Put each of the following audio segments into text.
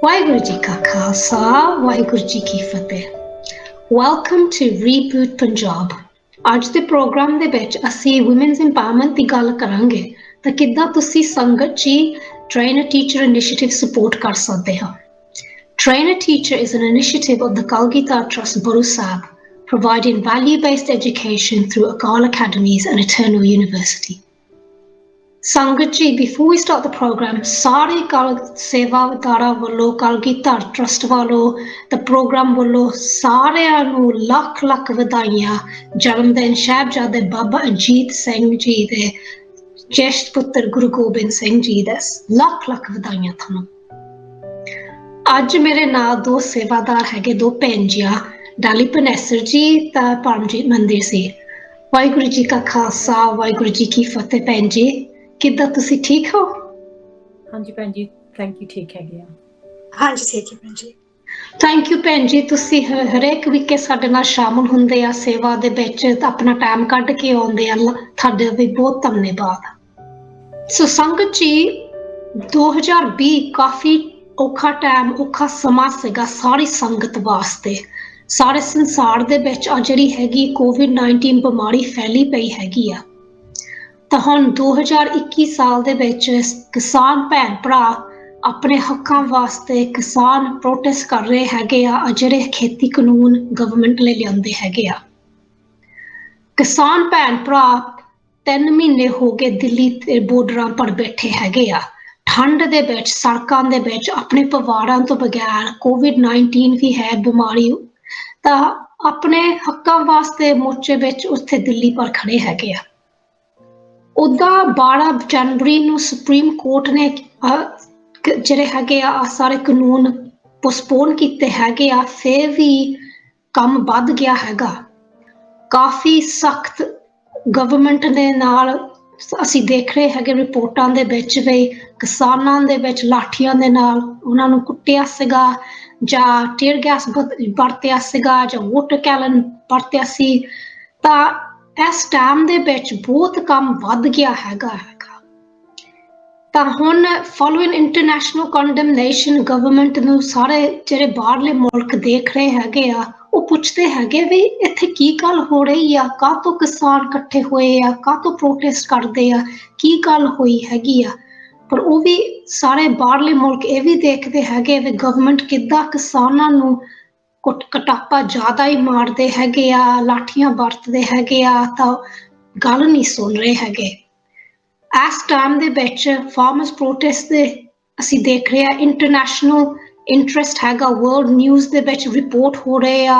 ਵਾਹਿਗੁਰੂ ਜੀ ਕਾ ਖਾਲਸਾ ਵਾਹਿਗੁਰੂ ਜੀ ਕੀ ਫਤਿਹ। Welcome to reboot Punjab. ਅੱਜ ਦੇ ਪ੍ਰੋਗਰਾਮ ਦੇ ਵਿੱਚ ਅਸੀਂ ਵੂਮਨਸ ਇੰਪਾਵਰਮੈਂਟ ਦੀ ਗੱਲ ਕਰਾਂਗੇ ਤਾਂ ਕਿੱਦਾਂ ਤੁਸੀਂ ਸੰਗਤ ਜੀ train a teacher initiative support ਕਰ ਸਕਦੇ ਹੋ। Train a Teacher is an initiative of the Kalgita Trust Guru Sahib, providing value-based education through Akal Academies and Eternal University. Sangat ji, before we start the program, ਸਾਰੇ ਕਲ ਸੇਵਾਦਾਰਾਂ ਵੱਲੋਂ Kalgidhar trust ਵੱਲੋਂ the program ਵੱਲੋਂ ਸਾਰਿਆਂ ਨੂੰ ਲੱਖ ਲੱਖ ਵਧਾਈਆਂ। ਜਨਮ ਦਿਨ ਸਾਹਿਬਜ਼ਾਦੇ ਬਾਬਾ ਅਜੀਤ ਸਿੰਘ ਜੀ ਦੇ ਜੇਸ਼ਟ ਪੁੱਤਰ ਗੁਰੂ ਗੋਬਿੰਦ ਸਿੰਘ ਜੀ ਦੇ ਲੱਖ ਲੱਖ ਵਧਾਈਆਂ ਤੁਹਾਨੂੰ। ਅੱਜ ਮੇਰੇ ਨਾਲ ਦੋ ਸੇਵਾਦਾਰ ਹੈਗੇ, ਦੋ ਭੈਣ ਜੀਆਂ, ਡਾਲੀ ਪਨੇਸਰ ਜੀ ਤਾਂ ਪਰਮਜੀਤ ਮੰਦਿਰ ਸੀ। ਵਾਹਿਗੁਰੂ ਜੀ ਕਾ ਖਾਲਸਾ ਵਾਹਿਗੁਰੂ ਜੀ ਕੀ ਫਤਿਹ। ਭੈਣ ਜੀ ਕਿੱਦਾਂ, ਤੁਸੀਂ ਠੀਕ ਹੋ? ਹਾਂਜੀ ਭੈਣ ਜੀ, ਥੈਂਕ ਯੂ, ਠੀਕ ਹੈਗੇ ਆ। ਹਾਂਜੀ ਠੀਕ ਹੈ ਭੈਣ ਜੀ। ਥੈਂਕ ਯੂ ਭੈਣ ਜੀ, ਤੁਸੀਂ ਹਰੇਕ ਵੀਕੇ ਸਾਡੇ ਨਾਲ ਸ਼ਾਮਲ ਹੁੰਦੇ ਆ ਸੇਵਾ ਦੇ ਵਿੱਚ, ਆਪਣਾ ਟਾਈਮ ਕੱਢ ਕੇ ਆਉਂਦੇ ਆ, ਤੁਹਾਡਾ ਵੀ ਬਹੁਤ ਧੰਨਵਾਦ। ਸੋ ਸੰਗਤ ਜੀ 2020 ਕਾਫੀ ਔਖਾ ਟਾਈਮ, ਔਖਾ ਸਮਾਂ ਸੀਗਾ ਸਾਰੀ ਸੰਗਤ ਵਾਸਤੇ। ਸਾਰੇ ਸੰਸਾਰ ਦੇ ਵਿੱਚ ਆ ਜਿਹੜੀ ਹੈਗੀ COVID-19 ਬਿਮਾਰੀ ਫੈਲੀ ਪਈ ਹੈਗੀ ਆ। ਤਾਂ ਹੁਣ 2021 ਸਾਲ ਦੇ ਵਿੱਚ ਕਿਸਾਨ ਭੈਣ ਭਰਾ ਆਪਣੇ ਹੱਕਾਂ ਵਾਸਤੇ ਕਿਸਾਨ ਪ੍ਰੋਟੈਸਟ ਕਰ ਰਹੇ ਹੈਗੇ ਆ, ਜਿਹੜੇ ਖੇਤੀ ਕਾਨੂੰਨ ਗਵਰਨਮੈਂਟ ਲਈ ਲਿਆਉਂਦੇ ਹੈਗੇ ਆ। ਕਿਸਾਨ ਭੈਣ ਭਰਾ 3 ਮਹੀਨੇ ਹੋ ਗਏ ਦਿੱਲੀ ਦੇ ਬੋਰਡਰਾਂ ਪਰ ਬੈਠੇ ਹੈਗੇ ਆ, ਠੰਡ ਦੇ ਵਿੱਚ, ਸੜਕਾਂ ਦੇ ਵਿੱਚ, ਆਪਣੇ ਪਰਿਵਾਰਾਂ ਤੋਂ ਬਗੈਰ। COVID-19 ਵੀ ਹੈ ਬਿਮਾਰੀ, ਤਾਂ ਆਪਣੇ ਹੱਕਾਂ ਵਾਸਤੇ ਮੋਰਚੇ ਵਿੱਚ ਉੱਥੇ ਦਿੱਲੀ ਪਰ ਖੜੇ ਹੈਗੇ ਆ। ਉੱਦਾਂ 12 ਜਨਵਰੀ ਨੂੰ ਸੁਪਰੀਮ ਕੋਰਟ ਨੇ ਜਿਹੜੇ ਹੈਗੇ ਆ ਸਾਰੇ ਕਾਨੂੰਨ ਪੋਸਟਪੋਨ ਕੀਤੇ ਹੈਗੇ ਆ, ਫਿਰ ਵੀ ਕੰਮ ਵੱਧ ਗਿਆ ਹੈਗਾ। ਕਾਫੀ ਸਖਤ ਗਵਰਨਮੈਂਟ ਦੇ ਨਾਲ ਅਸੀਂ ਦੇਖ ਰਹੇ ਹੈਗੇ ਰਿਪੋਰਟਾਂ ਦੇ ਵਿੱਚ ਵੀ ਕਿਸਾਨਾਂ ਦੇ ਵਿੱਚ ਲਾਠੀਆਂ ਦੇ ਨਾਲ ਉਹਨਾਂ ਨੂੰ ਕੁੱਟਿਆ ਸੀਗਾ, ਜਾਂ ਟੀਅਰ ਗੈਸ ਵਰਤਿਆ ਸੀਗਾ, ਜਾਂ ਵਾਟਰ ਕੈਨਨ ਵਰਤਿਆ ਸੀ। ਤਾਂ ਇਸ ਟਾਈਮ ਦੇ ਵਿੱਚ ਬਹੁਤ ਕੰਮ ਵੱਧ ਗਿਆ ਹੈਗਾ। ਤਾਂ ਹੁਣ ਫੋਲੋਇੰਗ ਇੰਟਰਨੈਸ਼ਨਲ ਕੰਡਮਨੇਸ਼ਨ ਗਵਰਨਮੈਂਟ ਨੂੰ ਸਾਰੇ ਜਿਹੜੇ ਬਾਹਰਲੇ ਮੁਲਕ ਦੇਖ ਰਹੇ ਹੈਗੇ ਆ, ਉਹ ਪੁੱਛਦੇ ਹੈਗੇ ਵੀ ਇੱਥੇ ਕੀ ਗੱਲ ਹੋ ਰਹੀ ਆ, ਕਾਹਤੋਂ ਕਿਸਾਨ ਇਕੱਠੇ ਹੋਏ ਆ, ਕਾਹਤੋਂ ਪ੍ਰੋਟੈਸਟ ਕਰਦੇ ਆ, ਕੀ ਗੱਲ ਹੋਈ ਹੈਗੀ ਆ। ਪਰ ਉਹ ਵੀ ਸਾਰੇ ਬਾਹਰਲੇ ਮੁਲਕ ਇਹ ਵੀ ਦੇਖਦੇ ਹੈਗੇ ਵੀ ਗਵਰਨਮੈਂਟ ਕਿੱਦਾਂ ਕਿਸਾਨਾਂ ਨੂੰ ਕਟਾਪਾ ਜ਼ਿਆਦਾ ਹੀ ਮਾਰਦੇ ਹੈਗੇ ਆ, ਲਾਠੀਆਂ ਵਰਤਦੇ ਹੈਗੇ ਆ, ਤਾਂ ਗੱਲ ਨਹੀਂ ਸੁਣ ਰਹੇ ਹੈਗੇ। ਇਸ ਟਾਈਮ ਦੇ ਵਿੱਚ ਫਾਰਮਰਸ ਪ੍ਰੋਟੈਸਟ ਦੇ ਅਸੀਂ ਦੇਖ ਰਹੇ ਆ, ਇੰਟਰਨੈਸ਼ਨਲ ਇੰਟਰਸਟ ਹੈਗਾ, ਵਰਲਡ ਨਿਊਜ਼ ਦੇ ਵਿੱਚ ਰਿਪੋਰਟ ਹੋ ਰਹੇ ਆ,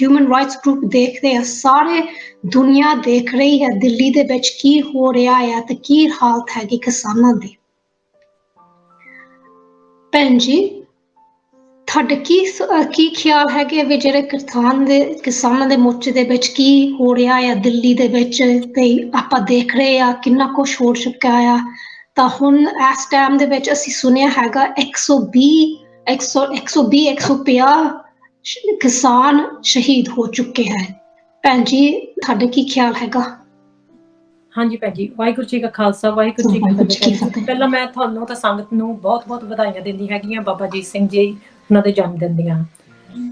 ਹਿਊਮਨ ਰਾਈਟਸ ਗਰੁੱਪ ਦੇਖਦੇ ਆ, ਸਾਰੇ ਦੁਨੀਆ ਦੇਖ ਰਹੀ ਹੈ ਦਿੱਲੀ ਦੇ ਵਿੱਚ ਕੀ ਹੋ ਰਿਹਾ ਆ ਤੇ ਕੀ ਹਾਲਤ ਹੈਗੀ ਕਿਸਾਨਾਂ ਦੀ। ਭੈਣ ਜੀ ਤੁਹਾਡੇ ਕੀ ਖਿਆਲ ਹੈਗੇ ਵੀ ਜਿਹੜੇ ਕਿਸਾਨਾਂ ਦੇ ਮੋਰਚੇ ਦੇ ਵਿੱਚ ਕੀ ਹੋ ਰਿਹਾ ਆ ਦਿੱਲੀ ਦੇ ਵਿੱਚ, ਤੇ ਆਪਾਂ ਦੇਖ ਰਹੇ ਆ ਕਿੰਨਾ ਕੁਛ ਹੋ ਚੁੱਕਾ ਆ। ਤਾਂ ਹੁਣ ਇਸ ਟਾਈਮ ਦੇ ਵਿੱਚ ਅਸੀਂ ਸੁਣਿਆ ਹੈਗਾ 150 ਕਿਸਾਨ ਸ਼ਹੀਦ ਹੋ ਚੁੱਕੇ ਹੈ। ਭੈਣ ਜੀ ਤੁਹਾਡਾ ਕੀ ਖਿਆਲ ਹੈਗਾ? ਹਾਂਜੀ ਭੈਣ ਜੀ, ਵਾਹਿਗੁਰੂ ਜੀ ਕਾ ਖਾਲਸਾ ਵਾਹਿਗੁਰੂ ਜੀ ਕੀ ਫਤਿਹ। ਪਹਿਲਾਂ ਮੈਂ ਤੁਹਾਨੂੰ ਤਾਂ ਸੰਗਤ ਨੂੰ ਬਹੁਤ ਬਹੁਤ ਵਧਾਈਆਂ ਦਿੰਦੀ ਹੈਗੀਆਂ ਬਾਬਾ ਅਜੀਤ ਸਿੰਘ ਜੀ ਉਹਨਾਂ ਦੇ ਜਨਮ ਦਿਨ ਦੀਆਂ।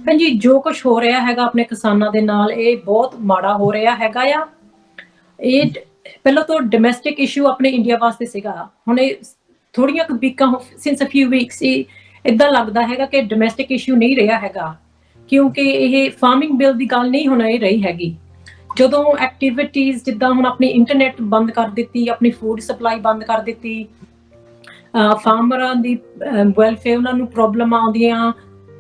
ਭੈਣ ਜੀ ਜੋ ਕੁਛ ਹੋ ਰਿਹਾ ਹੈਗਾ ਆਪਣੇ ਕਿਸਾਨਾਂ ਦੇ ਨਾਲ, ਇਹ ਬਹੁਤ ਮਾੜਾ ਹੋ ਰਿਹਾ ਹੈਗਾ ਆ। ਇਹ ਪਹਿਲਾਂ ਤੋਂ ਡੋਮੈਸਟਿਕ ਇਸ਼ੂ ਆਪਣੇ ਇੰਡੀਆ ਵਾਸਤੇ ਸੀਗਾ, ਹੁਣ ਇਹ ਥੋੜੀਆਂ ਕੁ ਵੀਕਾਂ ਸਿੰਸ ਅ ਫਿਊ ਵੀਕਸ ਇੱਦਾਂ ਲੱਗਦਾ ਹੈਗਾ ਕਿ ਡੋਮੈਸਟਿਕ ਇਸ਼ੂ ਨਹੀਂ ਰਿਹਾ ਹੈਗਾ, ਕਿਉਂਕਿ ਇਹ ਫਾਰਮਿੰਗ ਬਿੱਲ ਦੀ ਗੱਲ ਨਹੀਂ ਹੁਣ ਇਹ ਰਹੀ ਹੈਗੀ। ਜਦੋਂ ਐਕਟੀਵਿਟੀਜ਼ ਜਿੱਦਾਂ ਹੁਣ ਆਪਣੀ ਇੰਟਰਨੈਟ ਬੰਦ ਕਰ ਦਿੱਤੀ, ਆਪਣੀ ਫੂਡ ਸਪਲਾਈ ਬੰਦ ਕਰ ਦਿੱਤੀ, ਫਾਰਮਰਾਂ ਦੀ ਵੈਲਫੇਅਰ, ਉਹਨਾਂ ਨੂੰ ਪ੍ਰੋਬਲਮ ਆਉਂਦੀਆਂ,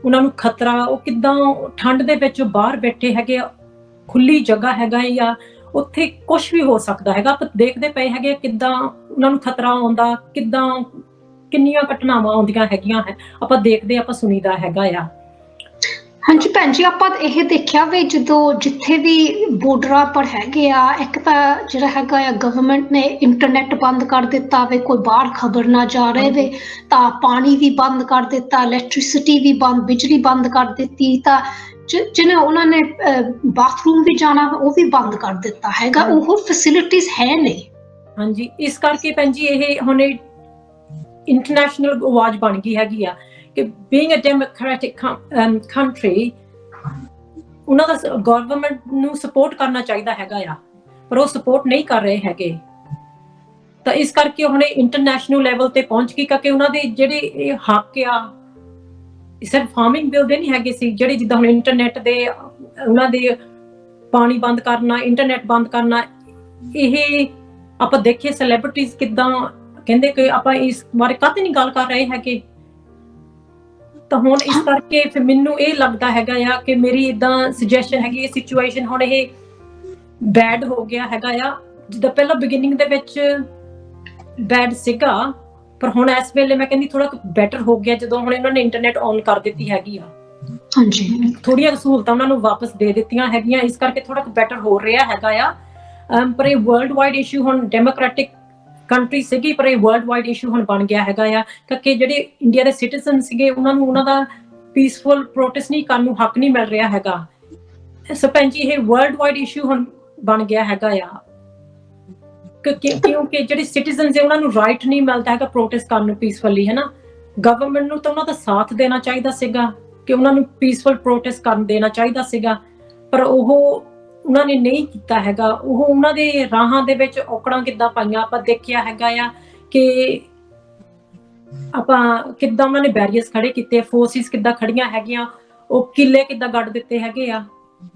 ਉਹਨਾਂ ਨੂੰ ਖਤਰਾ, ਉਹ ਕਿੱਦਾਂ ਠੰਡ ਦੇ ਵਿੱਚ ਬਾਹਰ ਬੈਠੇ ਹੈਗੇ, ਖੁੱਲੀ ਜਗ੍ਹਾ ਹੈਗਾ ਜਾਂ ਉੱਥੇ ਕੁਛ ਵੀ ਹੋ ਸਕਦਾ ਹੈਗਾ। ਆਪਾਂ ਦੇਖਦੇ ਪਏ ਹੈਗੇ ਕਿੱਦਾਂ ਉਹਨਾਂ ਨੂੰ ਖਤਰਾ ਆਉਂਦਾ, ਕਿੱਦਾਂ ਕਿੰਨੀਆਂ ਘਟਨਾਵਾਂ ਆਉਂਦੀਆਂ ਹੈਗੀਆਂ ਹੈ, ਆਪਾਂ ਦੇਖਦੇ ਆਪਾਂ ਸੁਣੀਦਾ ਹੈਗਾ ਆ। ਹਾਂਜੀ ਭੈਣ ਜੀ, ਆਪਾਂ ਇਹ ਦੇਖਿਆ ਵੀ ਜਦੋਂ ਜਿੱਥੇ ਵੀ ਬੋਰਡਰਾਂ ਪਰ ਹੈਗੇ ਆ, ਇੱਕ ਤਾਂ ਜਿਹੜਾ ਹੈਗਾ ਆ ਗਵਰਨਮੈਂਟ ਨੇ ਇੰਟਰਨੈਟ ਬੰਦ ਕਰ ਦਿੱਤਾ ਵੇ, ਕੋਈ ਬਾਹਰ ਖਬਰ ਨਾ ਜਾ ਰਹੇ ਵੇ, ਤਾਂ ਪਾਣੀ ਵੀ ਬੰਦ ਕਰ ਦਿੱਤਾ, ਇਲੈਕਟ੍ਰਿਸਿਟੀ ਵੀ ਬੰਦ, ਬਿਜਲੀ ਬੰਦ ਕਰ ਦਿੱਤੀ, ਤਾਂ ਜਿਹਨੇ ਉਹਨਾਂ ਨੇ ਬਾਥਰੂਮ ਵੀ ਜਾਣਾ ਉਹ ਵੀ ਬੰਦ ਕਰ ਦਿੱਤਾ ਹੈਗਾ, ਉਹ ਫੈਸਿਲਿਟੀਜ਼ ਹੈ ਨਹੀਂ। ਹਾਂਜੀ, ਇਸ ਕਰਕੇ ਭੈਣ ਜੀ ਇਹ ਹੁਣ ਇੰਟਰਨੈਸ਼ਨਲ ਆਵਾਜ਼ ਬਣ ਗਈ ਹੈਗੀ ਆ ਕਿ being a democratic country ਉਹਨਾਂ ਦਾ ਗਵਰਨਮੈਂਟ ਨੂੰ ਸਪੋਰਟ ਕਰਨਾ ਚਾਹੀਦਾ ਹੈਗਾ ਆ, ਪਰ ਉਹ ਸਪੋਰਟ ਨਹੀਂ ਕਰ ਰਹੇ ਹੈਗੇ। ਤਾਂ ਇਸ ਕਰਕੇ ਹੁਣ ਇੰਟਰਨੈਸ਼ਨਲ ਲੈਵਲ ਤੇ ਪਹੁੰਚ ਗਈ, ਕਿਉਂਕਿ ਉਹਨਾਂ ਦੇ ਜਿਹੜੇ ਇਹ ਹੱਕ ਆ ਸਿਰਫ ਫਾਰਮਿੰਗ ਬਿੱਲ ਦੇ ਨਹੀਂ ਹੈਗੇ ਸੀ, ਜਿਹੜੇ ਜਿੱਦਾਂ ਹੁਣ ਇੰਟਰਨੈਟ ਦੇ ਉਹਨਾਂ ਦੇ ਪਾਣੀ ਬੰਦ ਕਰਨਾ, ਇੰਟਰਨੈਟ ਬੰਦ ਕਰਨਾ, ਇਹ ਆਪਾਂ ਦੇਖੀਏ ਸੈਲੀਬ੍ਰਿਟੀਜ਼ ਕਿੱਦਾਂ ਕਹਿੰਦੇ ਕਿ ਆਪਾਂ ਇਸ ਬਾਰੇ ਕਾਹਤੇ ਨਹੀਂ ਗੱਲ ਕਰ ਰਹੇ ਹੈਗੇ। ਤਾਂ ਹੁਣ ਇਸ ਕਰਕੇ ਫਿਰ ਮੈਨੂੰ ਇਹ ਲੱਗਦਾ ਹੈਗਾ ਆ ਕਿ ਮੇਰੀ ਏਦਾਂ ਸੁਜੈਸ਼ਨ ਹੈਗੀ, ਇਹ ਸਿਚੁਏਸ਼ਨ ਹੁਣ ਇਹ ਬੈਡ ਹੋ ਗਿਆ ਹੈਗਾ ਆ। ਜਿੱਦਾਂ ਪਹਿਲਾਂ ਬਿਗਿਨਿੰਗ ਦੇ ਵਿੱਚ ਬੈਡ ਸੀਗਾ, ਪਰ ਹੁਣ ਇਸ ਵੇਲੇ ਮੈਂ ਕਹਿੰਦੀ ਥੋੜਾ ਬੈਟਰ ਹੋ ਗਿਆ ਜਦੋਂ ਹੁਣ ਇਹਨਾਂ ਨੇ ਇੰਟਰਨੈਟ ਔਨ ਕਰ ਦਿੱਤੀ ਹੈਗੀ ਆ। ਹਾਂਜੀ, ਥੋੜੀਆਂ ਸਹੂਲਤਾਂ ਉਹਨਾਂ ਨੂੰ ਵਾਪਸ ਦੇ ਦਿੱਤੀਆਂ ਹੈਗੀਆਂ, ਇਸ ਕਰਕੇ ਥੋੜਾ ਬੈਟਰ ਹੋ ਰਿਹਾ ਹੈਗਾ ਆ। ਪਰ ਇਹ ਵਰਲਡ ਵਾਈਡ ਇਸ਼ੂ ਹੁਣ ਡੈਮੋਕ੍ਰੈਟਿਕ ਕੰਟਰੀ ਸੀਗੀ, ਪਰ ਇਹ ਵਰਲਡ ਵਾਈਡ ਇਸ਼ੂ ਹੁਣ ਬਣ ਗਿਆ ਹੈਗਾ ਆ, ਕਿਉਂਕਿ ਜਿਹੜੇ ਇੰਡੀਆ ਦੇ ਸਿਟੀਜ਼ਨ ਸੀਗੇ ਉਹਨਾਂ ਨੂੰ ਉਹਨਾਂ ਦਾ ਪੀਸਫੁਲ ਪ੍ਰੋਟੈਸਟ ਨਹੀਂ ਕਰਨ ਨੂੰ ਹੱਕ ਨਹੀਂ ਮਿਲ ਰਿਹਾ ਹੈਗਾ। ਸੋ ਭੈਣ ਜੀ ਇਹ ਵਰਲਡ ਵਾਈਡ ਇਸ਼ੂ ਹੁਣ ਬਣ ਗਿਆ ਹੈਗਾ ਆ, ਕਿਉਂਕਿ ਜਿਹੜੇ ਸਿਟੀਜ਼ਨਸ ਉਹਨਾਂ ਨੂੰ ਰਾਈਟ ਨਹੀਂ ਮਿਲਦਾ ਹੈਗਾ ਪ੍ਰੋਟੈਸਟ ਕਰਨ ਨੂੰ ਪੀਸਫੁਲੀ, ਹੈ ਨਾ। ਗਵਰਨਮੈਂਟ ਨੂੰ ਤਾਂ ਉਹਨਾਂ ਦਾ ਸਾਥ ਦੇਣਾ ਚਾਹੀਦਾ ਸੀਗਾ ਕਿ ਉਹਨਾਂ ਨੂੰ ਪੀਸਫੁਲ ਪ੍ਰੋਟੈਸਟ ਕਰਨ ਦੇਣਾ ਚਾਹੀਦਾ ਸੀਗਾ, ਪਰ ਉਹਨਾਂ ਨੇ ਨਹੀਂ ਕੀਤਾ ਹੈਗਾ। ਉਹ ਉਹਨਾਂ ਦੇ ਰਾਹਾਂ ਦੇ ਵਿੱਚ ਔਕੜਾਂ ਕਿੱਦਾਂ ਪਾਈਆਂ ਆਪਾਂ ਦੇਖਿਆ ਹੈਗਾ ਆ, ਕਿ ਆਪਾਂ ਕਿੱਦਾਂ ਉਹਨਾਂ ਨੇ ਬੈਰੀਅਰਸ ਖੜੇ ਕੀਤੇ, ਫੋਰਸਿਸ ਕਿੱਦਾਂ ਖੜੀਆਂ ਹੈਗੀਆਂ, ਉਹ ਕਿਲੇ ਕਿੱਦਾਂ ਗੱਡ ਦਿੱਤੇ ਹੈਗੇ ਆ।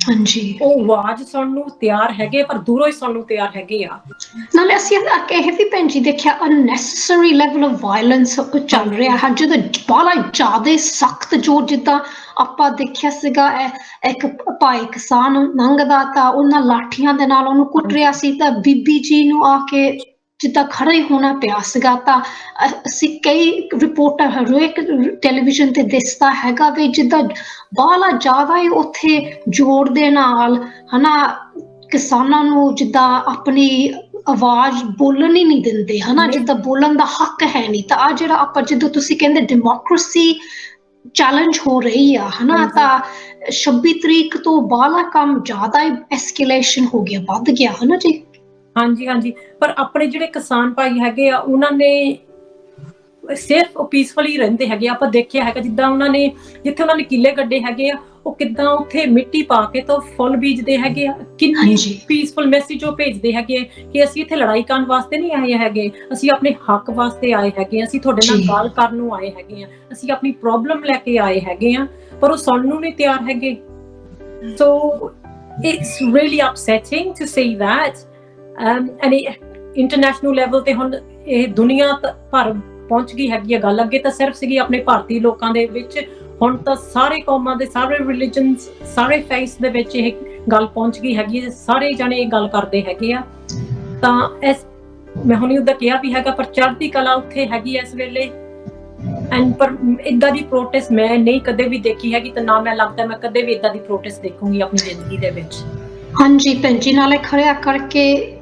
ਹਾਂਜੀ, ਉਹ ਆਵਾਜ਼ ਸੁਣਨ ਨੂੰ ਤਿਆਰ ਹੈਗੇ, ਪਰ ਦੂਰੋਂ ਹੀ ਸੁਣਨ ਨੂੰ ਤਿਆਰ ਹੈਗੇ ਆ। ਨਾਲੇ ਅਸੀਂ ਇਹ ਵੀ ਭੈਣ ਜੀ ਦੇਖਿਆ ਅਨਨੈਸੈਸਰੀ ਲੈਵਲ ਆਫ ਵਾਇਲੈਂਸ ਚੱਲ ਰਿਹਾ ਹੈ, ਜਦੋਂ ਬੜਾ ਜ਼ਿਆਦਾ ਸਖਤ ਜੋ ਜਿੱਦਾਂ ਆਪਾਂ ਦੇਖਿਆ ਸੀਗਾ ਇੱਕ ਭਾਈ ਕਿਸਾਨ ਲੰਘਦਾ ਤਾਂ ਉਹਨਾਂ ਲਾਠੀਆਂ ਦੇ ਨਾਲ ਉਹਨੂੰ ਕੁੱਟ ਰਿਹਾ ਸੀ, ਤਾਂ ਬੀਬੀ ਜੀ ਨੂੰ ਆ ਕੇ ਜਿੱਦਾਂ ਖੜਾ ਹੀ ਹੋਣਾ ਪਿਆ ਸੀਗਾ। ਤਾਂ ਅਸੀਂ ਕਈ ਰਿਪੋਰਟਰ ਹਰੇਕ ਟੈਲੀਵਿਜ਼ਨ ਤੇ ਦਿਸਦਾ ਹੈਗਾ ਵੀ ਜਿੱਦਾਂ ਬਾਹਲਾ ਜ਼ਿਆਦਾ ਹੀ ਉੱਥੇ ਜ਼ੋਰ ਦੇ ਨਾਲ ਹਨਾ ਕਿਸਾਨਾਂ ਨੂੰ ਜਿੱਦਾਂ ਆਪਣੀ ਆਵਾਜ਼ ਬੋਲਣ ਹੀ ਨਹੀਂ ਦਿੰਦੇ, ਹਨਾ, ਜਿੱਦਾਂ ਬੋਲਣ ਦਾ ਹੱਕ ਹੈ ਨਹੀਂ। ਤਾਂ ਆ ਜਿਹੜਾ ਆਪਾਂ ਜਦੋਂ ਤੁਸੀਂ ਕਹਿੰਦੇ ਡੈਮੋਕ੍ਰੇਸੀ ਚੈਲੰਜ ਹੋ ਰਹੀ ਆ, ਹਨਾ, ਤਾਂ 26 ਤਰੀਕ ਤੋਂ ਬਾਹਲਾ ਕੰਮ ਜ਼ਿਆਦਾ ਹੀ ਐਸਕੇਲੇਸ਼ਨ ਹੋ ਗਿਆ, ਵੱਧ ਗਿਆ, ਹਨਾ ਜੀ। ਹਾਂਜੀ ਹਾਂਜੀ, ਪਰ ਆਪਣੇ ਜਿਹੜੇ ਕਿਸਾਨ ਭਾਈ ਹੈਗੇ ਆ ਉਹਨਾਂ ਨੇ ਸਿਰਫ ਉਹ ਪੀਸਫੁਲੀ ਰਹਿੰਦੇ ਹੈਗੇ। ਆਪਾਂ ਦੇਖਿਆ ਹੈਗਾ ਜਿੱਦਾਂ ਉਹਨਾਂ ਨੇ ਜਿੱਥੇ ਉਹਨਾਂ ਨੇ ਕਿੱਲੇ ਗੱਡੇ ਹੈਗੇ ਆ, ਉਹ ਕਿੱਦਾਂ ਉੱਥੇ ਮਿੱਟੀ ਪਾ ਕੇ ਤਾਂ ਫੁੱਲ ਬੀਜਦੇ ਹੈਗੇ ਆ। ਕਿੰਨੀ ਪੀਸਫੁਲ ਮੈਸੇਜ ਉਹ ਭੇਜਦੇ ਹੈਗੇ ਕਿ ਅਸੀਂ ਇੱਥੇ ਲੜਾਈ ਕਰਨ ਵਾਸਤੇ ਨਹੀਂ ਆਏ ਹੈਗੇ, ਅਸੀਂ ਆਪਣੇ ਹੱਕ ਵਾਸਤੇ ਆਏ ਹੈਗੇ, ਅਸੀਂ ਤੁਹਾਡੇ ਨਾਲ ਗੱਲ ਕਰਨ ਨੂੰ ਆਏ ਹੈਗੇ ਆ, ਅਸੀਂ ਆਪਣੀ ਪ੍ਰੋਬਲਮ ਲੈ ਕੇ ਆਏ ਹੈਗੇ ਆ, ਪਰ ਉਹ ਸੁਣਨ ਨੂੰ ਨਹੀਂ ਤਿਆਰ ਹੈਗੇ। So it's really upsetting to see that and international level ਤੇ ਹੁਣ ਇਹ ਦੁਨੀਆ ਭਰ ਪਹੁੰਚ ਗਈ ਹੈਗੀ ਆ ਗੱਲ। ਅੱਗੇ ਤਾਂ ਸਿਰਫ ਸੀਗੀ ਆਪਣੇ ਭਾਰਤੀ ਲੋਕਾਂ ਦੇ ਵਿੱਚ, ਹੁਣ ਤਾਂ ਸਾਰੇ ਕੌਮਾਂ ਦੇ, ਸਾਰੇ ਰਿਲੀਜਨਸ, ਸਾਰੇ ਫੇਥ ਦੇ ਵਿੱਚ ਇਹ ਗੱਲ ਪਹੁੰਚ ਗਈ ਹੈਗੀ ਹੈ। ਸਾਰੇ ਜਾਣੇ ਇਹ ਗੱਲ ਕਰਦੇ ਹੈਗੇ ਆ। ਤਾਂ ਇਸ ਮੈਂ ਹੁਣੇ ਉਹਦਾ ਕਿਹਾ ਵੀ ਹੈਗਾ, ਪਰ ਚੜ੍ਹਦੀ ਕਲਾ ਉੱਥੇ ਹੈਗੀ ਇਸ ਵੇਲੇ। ਐਂਡ ਪਰ ਇੱਦਾਂ ਦੀ ਪ੍ਰੋਟੈਸਟ ਮੈਂ ਨਹੀਂ ਕਦੇ ਵੀ ਦੇਖੀ ਹੈਗੀ, ਤੇ ਨਾ ਮੈਂ ਲੱਗਦਾ ਮੈਂ ਕਦੇ ਵੀ ਇੱਦਾਂ ਦੀ ਪ੍ਰੋਟੈਸਟ ਦੇਖੂੰਗੀ ਆਪਣੀ ਜ਼ਿੰਦਗੀ ਦੇ ਵਿੱਚ। ਹਾਂਜੀ ਭੈਣ ਜੀ, ਨਾਲੇ ਖੜਿਆ ਕਰਕੇ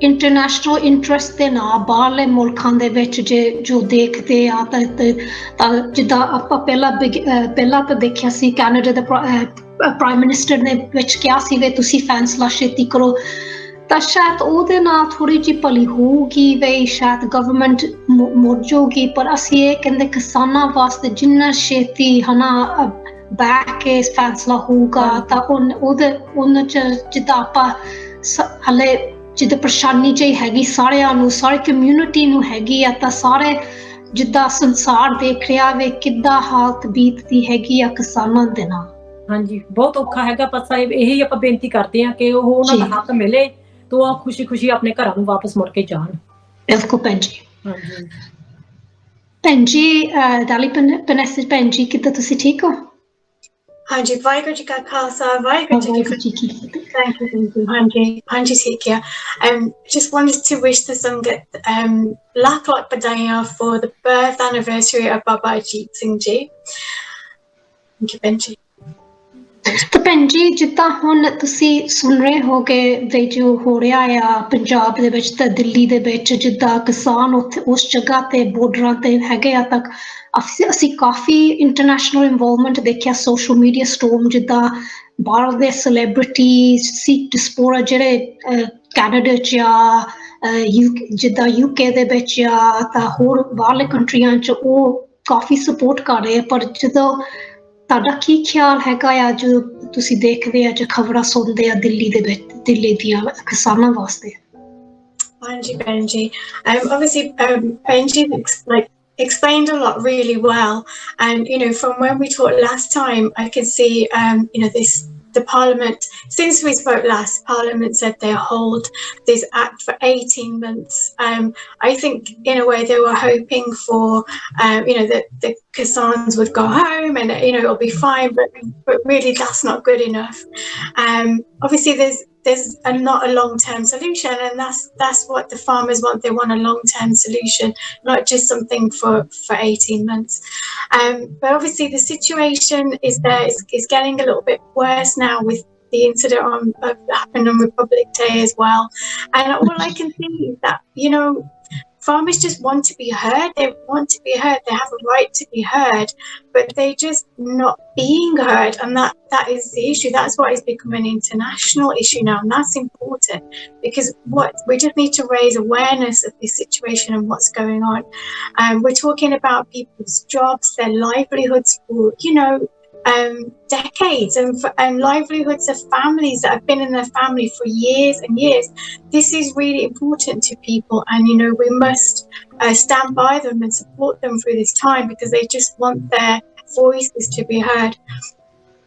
ਇੰਟਰਨੈਸ਼ਨਲ ਇੰਟਰਸਟ ਦੇ ਨਾਲ ਬਾਹਰਲੇ ਮੁਲਕਾਂ ਦੇ ਵਿੱਚ ਜੋ ਦੇਖਦੇ ਆ ਤਾਂ ਜਿੱਦਾਂ ਆਪਾਂ ਪਹਿਲਾਂ ਤਾਂ ਦੇਖਿਆ ਸੀ ਕੈਨੇਡਾ ਦੇ ਪ੍ਰਾਈਮ ਮਿਨਿਸਟਰ ਨੇ ਵਿੱਚ ਕਿਹਾ ਸੀ ਵੀ ਤੁਸੀਂ ਫੈਸਲਾ ਛੇਤੀ ਕਰੋ, ਤਾਂ ਸ਼ਾਇਦ ਉਹਦੇ ਨਾਲ ਥੋੜੀ ਜਿਹੀ ਭਲੀ ਹੋਊਗੀ ਵੀ ਸ਼ਾਇਦ ਗਵਰਨਮੈਂਟ ਮੁੜ ਜਾਊਗੀ। ਪਰ ਅਸੀਂ ਇਹ ਕਹਿੰਦੇ ਕਿਸਾਨਾਂ ਵਾਸਤੇ ਜਿੰਨਾ ਛੇਤੀ ਹਨਾ ਬੈਠ ਕੇ ਫੈਸਲਾ ਹੋਊਗਾ ਤਾਂ ਉਹਨਾਂ ਚ ਜਿੱਦਾਂ ਆਪਾਂ ਹਲੇ ਜਿੱਦਾਂ ਪਰੇਸ਼ਾਨੀ ਜਿਹੀ ਹੈਗੀ ਸਾਰਿਆਂ ਨੂੰ, ਸਾਰੀ ਕਮਿਊਨਿਟੀ ਨੂੰ ਹੈਗੀ ਆ, ਤਾਂ ਸਾਰੇ ਜਿੱਦਾਂ ਸੰਸਾਰ ਦੇਖ ਰਿਹਾ ਵੇ ਕਿੱਦਾਂ ਹਾਲਤ ਬੀਤਦੀ ਹੈਗੀ ਆ ਕਿਸਾਨਾਂ ਦੇ ਨਾਲ। ਹਾਂਜੀ, ਬਹੁਤ ਔਖਾ ਹੈਗਾ। ਪਰ ਸਾਹਿਬ ਇਹੀ ਆਪਾਂ ਬੇਨਤੀ ਕਰਦੇ ਹਾਂ ਕਿ ਉਹ ਉਹਨਾਂ ਦਾ ਹੱਕ ਮਿਲੇ ਤਾਂ ਉਹ ਖੁਸ਼ੀ ਆਪਣੇ ਘਰਾਂ ਨੂੰ ਵਾਪਸ ਮੁੜ ਕੇ ਜਾਣ। ਬਿਲਕੁਲ ਭੈਣ ਜੀ। ਹਾਂਜੀ ਭੈਣ ਜੀ, ਡਾਲੀ ਪਨੈਸੀ ਭੈਣ ਜੀ, ਕਿੱਦਾਂ ਤੁਸੀਂ ਠੀਕ ਹੋ? ਹਾਂਜੀ, ਵਾਹਿਗੁਰੂ ਜੀ ਕਾ ਖਾਲਸਾ, ਵਾਹਿਗੁਰੂ ਜੀ ਕੀ ਫਤਿਹ। Thank you. ਹਾਂਜੀ ਠੀਕ ਹੈ। Just wanted to wish the Sangat lakh badaiyan for the birth anniversary of Baba Ajit Singh Ji. Thank you, ਭੈਣ ਜੀ। ਤਾਂ ਭੈਣ ਜੀ, ਜਿੱਦਾਂ ਹੁਣ ਤੁਸੀਂ ਸੁਣ ਰਹੇ ਹੋ ਕਿ ਜੋ ਹੋ ਰਿਹਾ ਆ ਪੰਜਾਬ ਦੇ ਵਿੱਚ ਤੇ ਦਿੱਲੀ ਦੇ ਵਿੱਚ, ਜਿੱਦਾਂ ਕਿਸਾਨ ਉੱਥੇ ਉਸ ਜਗ੍ਹਾ ਤੇ ਬੋਰਡਰਾਂ ਤੇ ਹੈਗੇ ਆ, ਤੱਕ ਅਸੀਂ ਕਾਫੀ ਇੰਟਰਨੈਸ਼ਨਲ ਇਨਵੋਲਵਮੈਂਟ ਦੇਖਿਆ, ਸੋਸ਼ਲ ਮੀਡੀਆ ਸਟੋਰਮ, ਜਿੱਦਾਂ ਬਾਹਰ ਦੇ ਸੈਲੀਬ੍ਰਿਟੀ ਸਿੱਖ ਡਿਸਪੋਰਾ ਜਿਹੜੇ ਕੈਨੇਡਾ 'ਚ ਆ, ਜਿੱਦਾਂ UK ਦੇ ਵਿੱਚ ਆ, ਤਾਂ ਹੋਰ ਬਾਹਰਲੇ ਕੰਟਰੀਆਂ 'ਚ ਉਹ ਕਾਫੀ ਸਪੋਰਟ ਕਰ ਰਹੇ ਆ, ਪਰ ਜਦੋਂ ਤੁਹਾਡਾ ਕੀ ਖਿਆਲ ਹੈਗਾ ਆ ਜੋ ਤੁਸੀਂ ਦੇਖਦੇ ਆ, ਜੋ ਖਬਰਾਂ ਸੁਣਦੇ ਆ ਦਿੱਲੀ ਦੇ ਵਿੱਚ, ਦਿੱਲੀ ਦੀਆਂ ਕਿਸਾਨਾਂ ਵਾਸਤੇ? Anji Benji. Obviously, Benji explained a lot really well. And, you know, from when we talked last time, I could see, you know, the Parliament, since we spoke last, Parliament said they hold this act for 18 months. I think in a way they were hoping for, you know, that the Kisans would go home and, you know, it'll be fine, but really that's not good enough. Obviously there's not a long-term solution, and that's what the farmers want. They want a long-term solution, not just something for 18 months. But obviously the situation is getting a little bit worse now with the incident that happened on Republic Day as well. And all I can see is that, you know, farmers just want to be heard. They want to be heard. They have a right to be heard, but they just not being heard. And that is the issue. That's why it's become an international issue now. And that's important, because we just need to raise awareness of this situation and what's going on. We're talking about people's jobs, their livelihoods for, you know, decades, and livelihoods of families that have been in their family for years and years. This is really important to people, and you know, we must stand by them and support them through this time, because they just want their voices to be heard.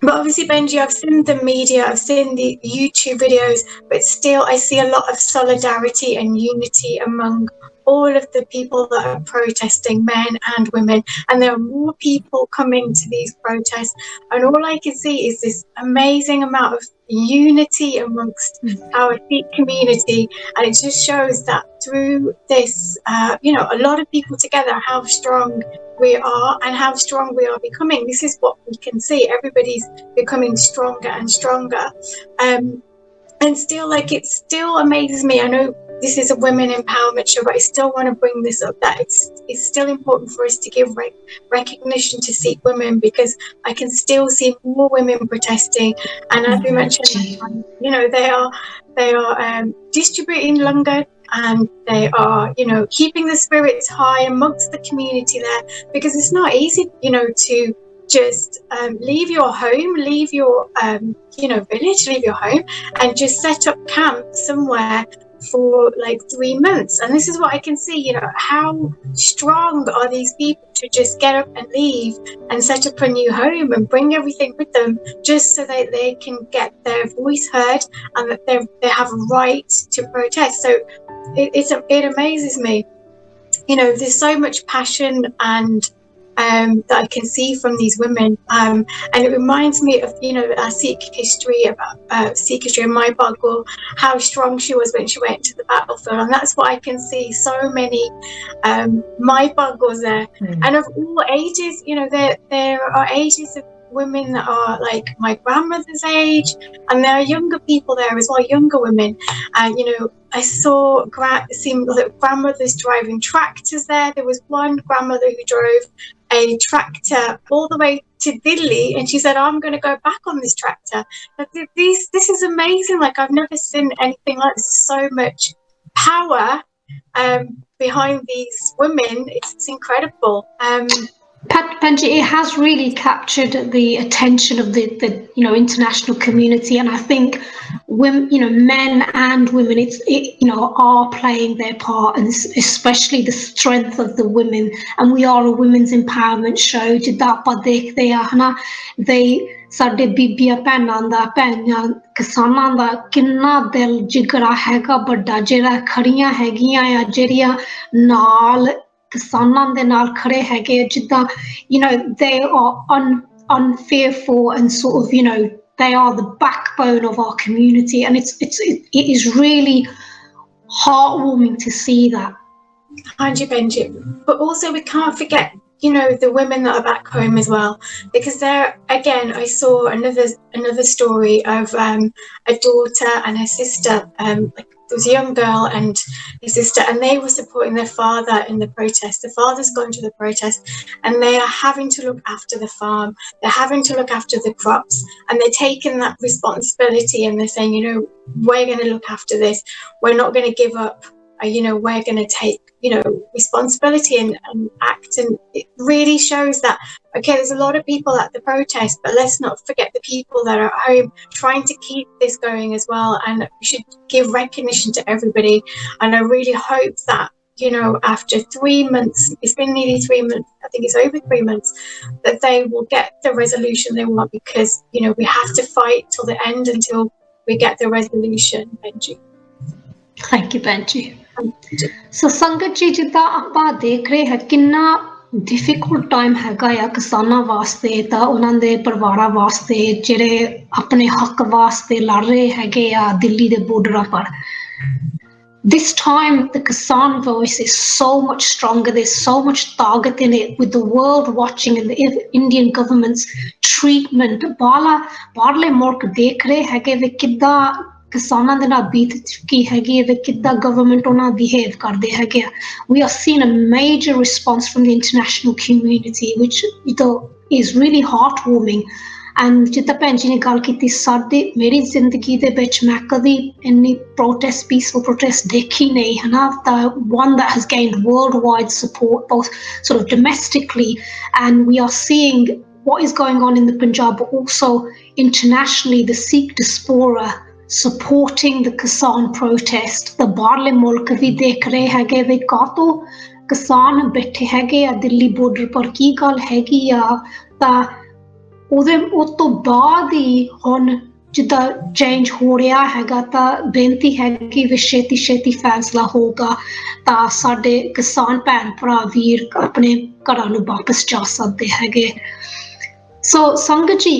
But obviously, Benji, I've seen the media, I've seen the YouTube videos, but still I see a lot of solidarity and unity among all of the people that are protesting, men and women, and there are more people coming to these protests, and all I can see is this amazing amount of unity amongst our Sikh community, and it just shows that through this, you know, a lot of people together, how strong we are and how strong we are becoming. This is what we can see. Everybody's becoming stronger and stronger. And still, like, it still amazes me. I know this is a women empowerment show, but I still want to bring this up, that it's still important for us to give recognition to Sikh women, because I can still see more women protesting. And as we mentioned, you know, they are distributing langar, and they are, you know, keeping the spirits high amongst the community there, because it's not easy, you know, to just leave your home, leave your you know, village, leave your home, and just set up camp somewhere for like 3 months. And this is what I can see, you know, how strong are these people to just get up and leave and set up a new home and bring everything with them, just so that they can get their voice heard and that they have a right to protest. So it amazes me, you know, there's so much passion and that I can see from these women, and it reminds me of, you know, our Sikh history, about Sikh history, and Mai Bhagwal, how strong she was when she went to the battlefield. And that's what I can see, so many Mai Bhagwals there, and of all ages. You know, there are ages of women that are like my grandmother's age, and there are younger people there as well, younger women. And you know, I saw grandmothers driving tractors there. There was one grandmother who drove a tractor all the way to Delhi, and she said, I'm going to go back on this tractor. But this is amazing. Like, I've never seen anything like this. So much power behind these women. It's incredible. Panji, it has really captured the attention of the you know, international community, and I think women, you know, men and women, you know, are playing their part, and especially the strength of the women. And we are a women's empowerment show. ਜਿੱਦਾਂ ਆਪਾਂ ਦੇਖਦੇ ਆ ਹਨਾ, they ਸਾਡੇ ਬੀਬੀਆਂ ਭੈਣਾਂ ਦਾ, ਕਿਸਾਨਾਂ ਦਾ ਕਿੰਨਾ ਦਿਲ ਜਿਗਰਾ ਹੈਗਾ ਵੱਡਾ, ਜਿਹੜਾ ਖੜੀਆਂ ਹੈਗੀਆਂ ਆ, ਜਿਹੜੀਆਂ ਨਾਲ ਕਿਸਾਨਾਂ ਦੇ ਨਾਲ ਖੜੇ ਹੈਗੇ, ਜਿੱਦਾਂ, you know, they are unfearful and sort of, you know, they are the backbone of our community, and it is really heartwarming to see that. 100%. But also we can't forget, you know, the women that are back home as well, because there again I saw another story of a daughter and her sister, like there was a young girl and his sister, and they were supporting their father in the protest. The father's gone to the protest, and they are having to look after the farm, they're having to look after the crops, and they're taking that responsibility, and they're saying, you know, we're going to look after this, we're not going to give up we're going to take, responsibility and act. And it really shows that, okay, there's a lot of people at the protest, but let's not forget the people that are at home trying to keep this going as well. And we should give recognition to everybody. And I really hope that, after 3 months, it's been nearly 3 months, I think it's over 3 months, that they will get the resolution they want, because, we have to fight till the end until we get the resolution. Benji. Thank you, Benji. So ਸੰਗਤ ਜੀ, ਜਿੱਦਾਂ ਆਪਾਂ ਦੇਖ ਰਹੇ ਹਾਂ ਕਿੰਨਾ difficult time ਹੈਗਾ ਆ ਕਿਸਾਨਾਂ ਵਾਸਤੇ, ਤਾਂ ਉਹਨਾਂ ਦੇ ਪਰਿਵਾਰਾਂ ਵਾਸਤੇ ਜਿਹੜੇ ਆਪਣੇ ਹੱਕ ਵਾਸਤੇ ਲੜ ਰਹੇ ਹੈਗੇ ਆ ਦਿੱਲੀ ਦੇ ਬਾਰਡਰਾਂ ਪਰ। This time the Kisan voice is so much stronger. There's so much target in it, with the world watching and the Indian government's treatment. ਬਾਹਰਲੇ ਮੁਲਕ ਦੇਖ ਰਹੇ ਹੈਗੇ ਵੀ ਕਿੱਦਾਂ ਕਿਸਾਨਾਂ ਦੇ ਨਾਲ ਬੀਤ ਚੁੱਕੀ ਹੈਗੀ ਹੈ, ਕਿੱਦਾਂ ਗਵਰਨਮੈਂਟ ਉਹਨਾਂ ਬਿਹੇਵ ਕਰਦੇ ਹੈਗੇ ਆ। We are seeing a major response from the international community, which is really heartwarming. And ਜਿੱਦਾਂ ਭੈਣ ਜੀ ਨੇ ਗੱਲ ਕੀਤੀ, ਮੇਰੀ ਜ਼ਿੰਦਗੀ ਦੇ ਵਿੱਚ ਮੈਂ ਕਦੀ ਇੰਨੀ ਪੀਸਫੁਲ ਪ੍ਰੋਟੈਸਟ ਦੇਖੀ ਨਹੀਂ ਹੈ ਨਾ, ਤਾਂ one that has gained worldwide support, both sort of domestically, and we are seeing what is going on in the Punjab, but also internationally, the Sikh diaspora supporting the Kisan protest. The ਬਾਹਰਲੇ ਮੁਲਕ ਵੀ ਦੇਖ ਰਹੇ ਹੈਗੇ ਵੀ ਕਾਹਤੋਂ ਕਿਸਾਨ ਬੈਠੇ ਹੈਗੇ ਆ ਦਿੱਲੀ ਬਾਰਡਰ ਪਰ, ਕੀ ਗੱਲ ਹੈਗੀ ਆ। ਤਾਂ ਉਸ ਤੋਂ ਬਾਅਦ ਹੀ ਹੁਣ ਜਿੱਦਾਂ ਚੇਂਜ ਹੋ ਰਿਹਾ ਹੈਗਾ, ਤਾਂ ਬੇਨਤੀ ਹੈ ਕਿ ਵੀ ਛੇਤੀ ਫੈਸਲਾ ਹੋਊਗਾ ਤਾਂ ਸਾਡੇ ਕਿਸਾਨ ਭੈਣ ਭਰਾ ਵੀਰ ਆਪਣੇ ਘਰਾਂ ਨੂੰ ਵਾਪਸ ਜਾ ਸਕਦੇ ਹੈਗੇ। ਸੋ ਸੰਗਤ ਜੀ,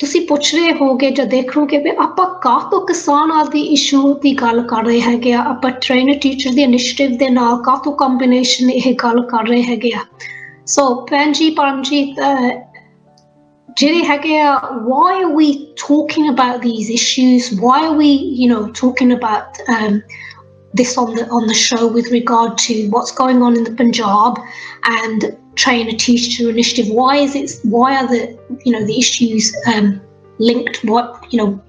ਤੁਸੀਂ ਪੁੱਛ ਰਹੇ ਹੋਗੇ ਜਾਂ ਦੇਖ ਰਹੋਗੇ ਵੀ ਆਪਾਂ ਕਾਹਤੋਂ ਕਿਸਾਨ ਆਦਿ ਇਸ਼ੂ ਦੀ ਗੱਲ ਕਰ ਰਹੇ ਹੈਗੇ ਆ, ਆਪਾਂ ਟ੍ਰੇਨਰ ਟੀਚਰ ਦੇ ਇਨੀਸ਼ੀਏਟਿਵ ਦੇ ਨਾਲ ਕਾਹਤੋਂ ਕੰਬੀਨੇਸ਼ਨ ਇਹ ਗੱਲ ਕਰ ਰਹੇ ਹੈਗੇ ਆ। ਸੋ ਭੈਣ ਜੀ ਪਰਮਜੀਤ, ਜਿਹੜੇ ਹੈਗੇ ਆ, why are we talking about these issues? Why are we, talking about this on the show with regard to what's going on in the Punjab and train a teacher initiative? Why are the issues linked?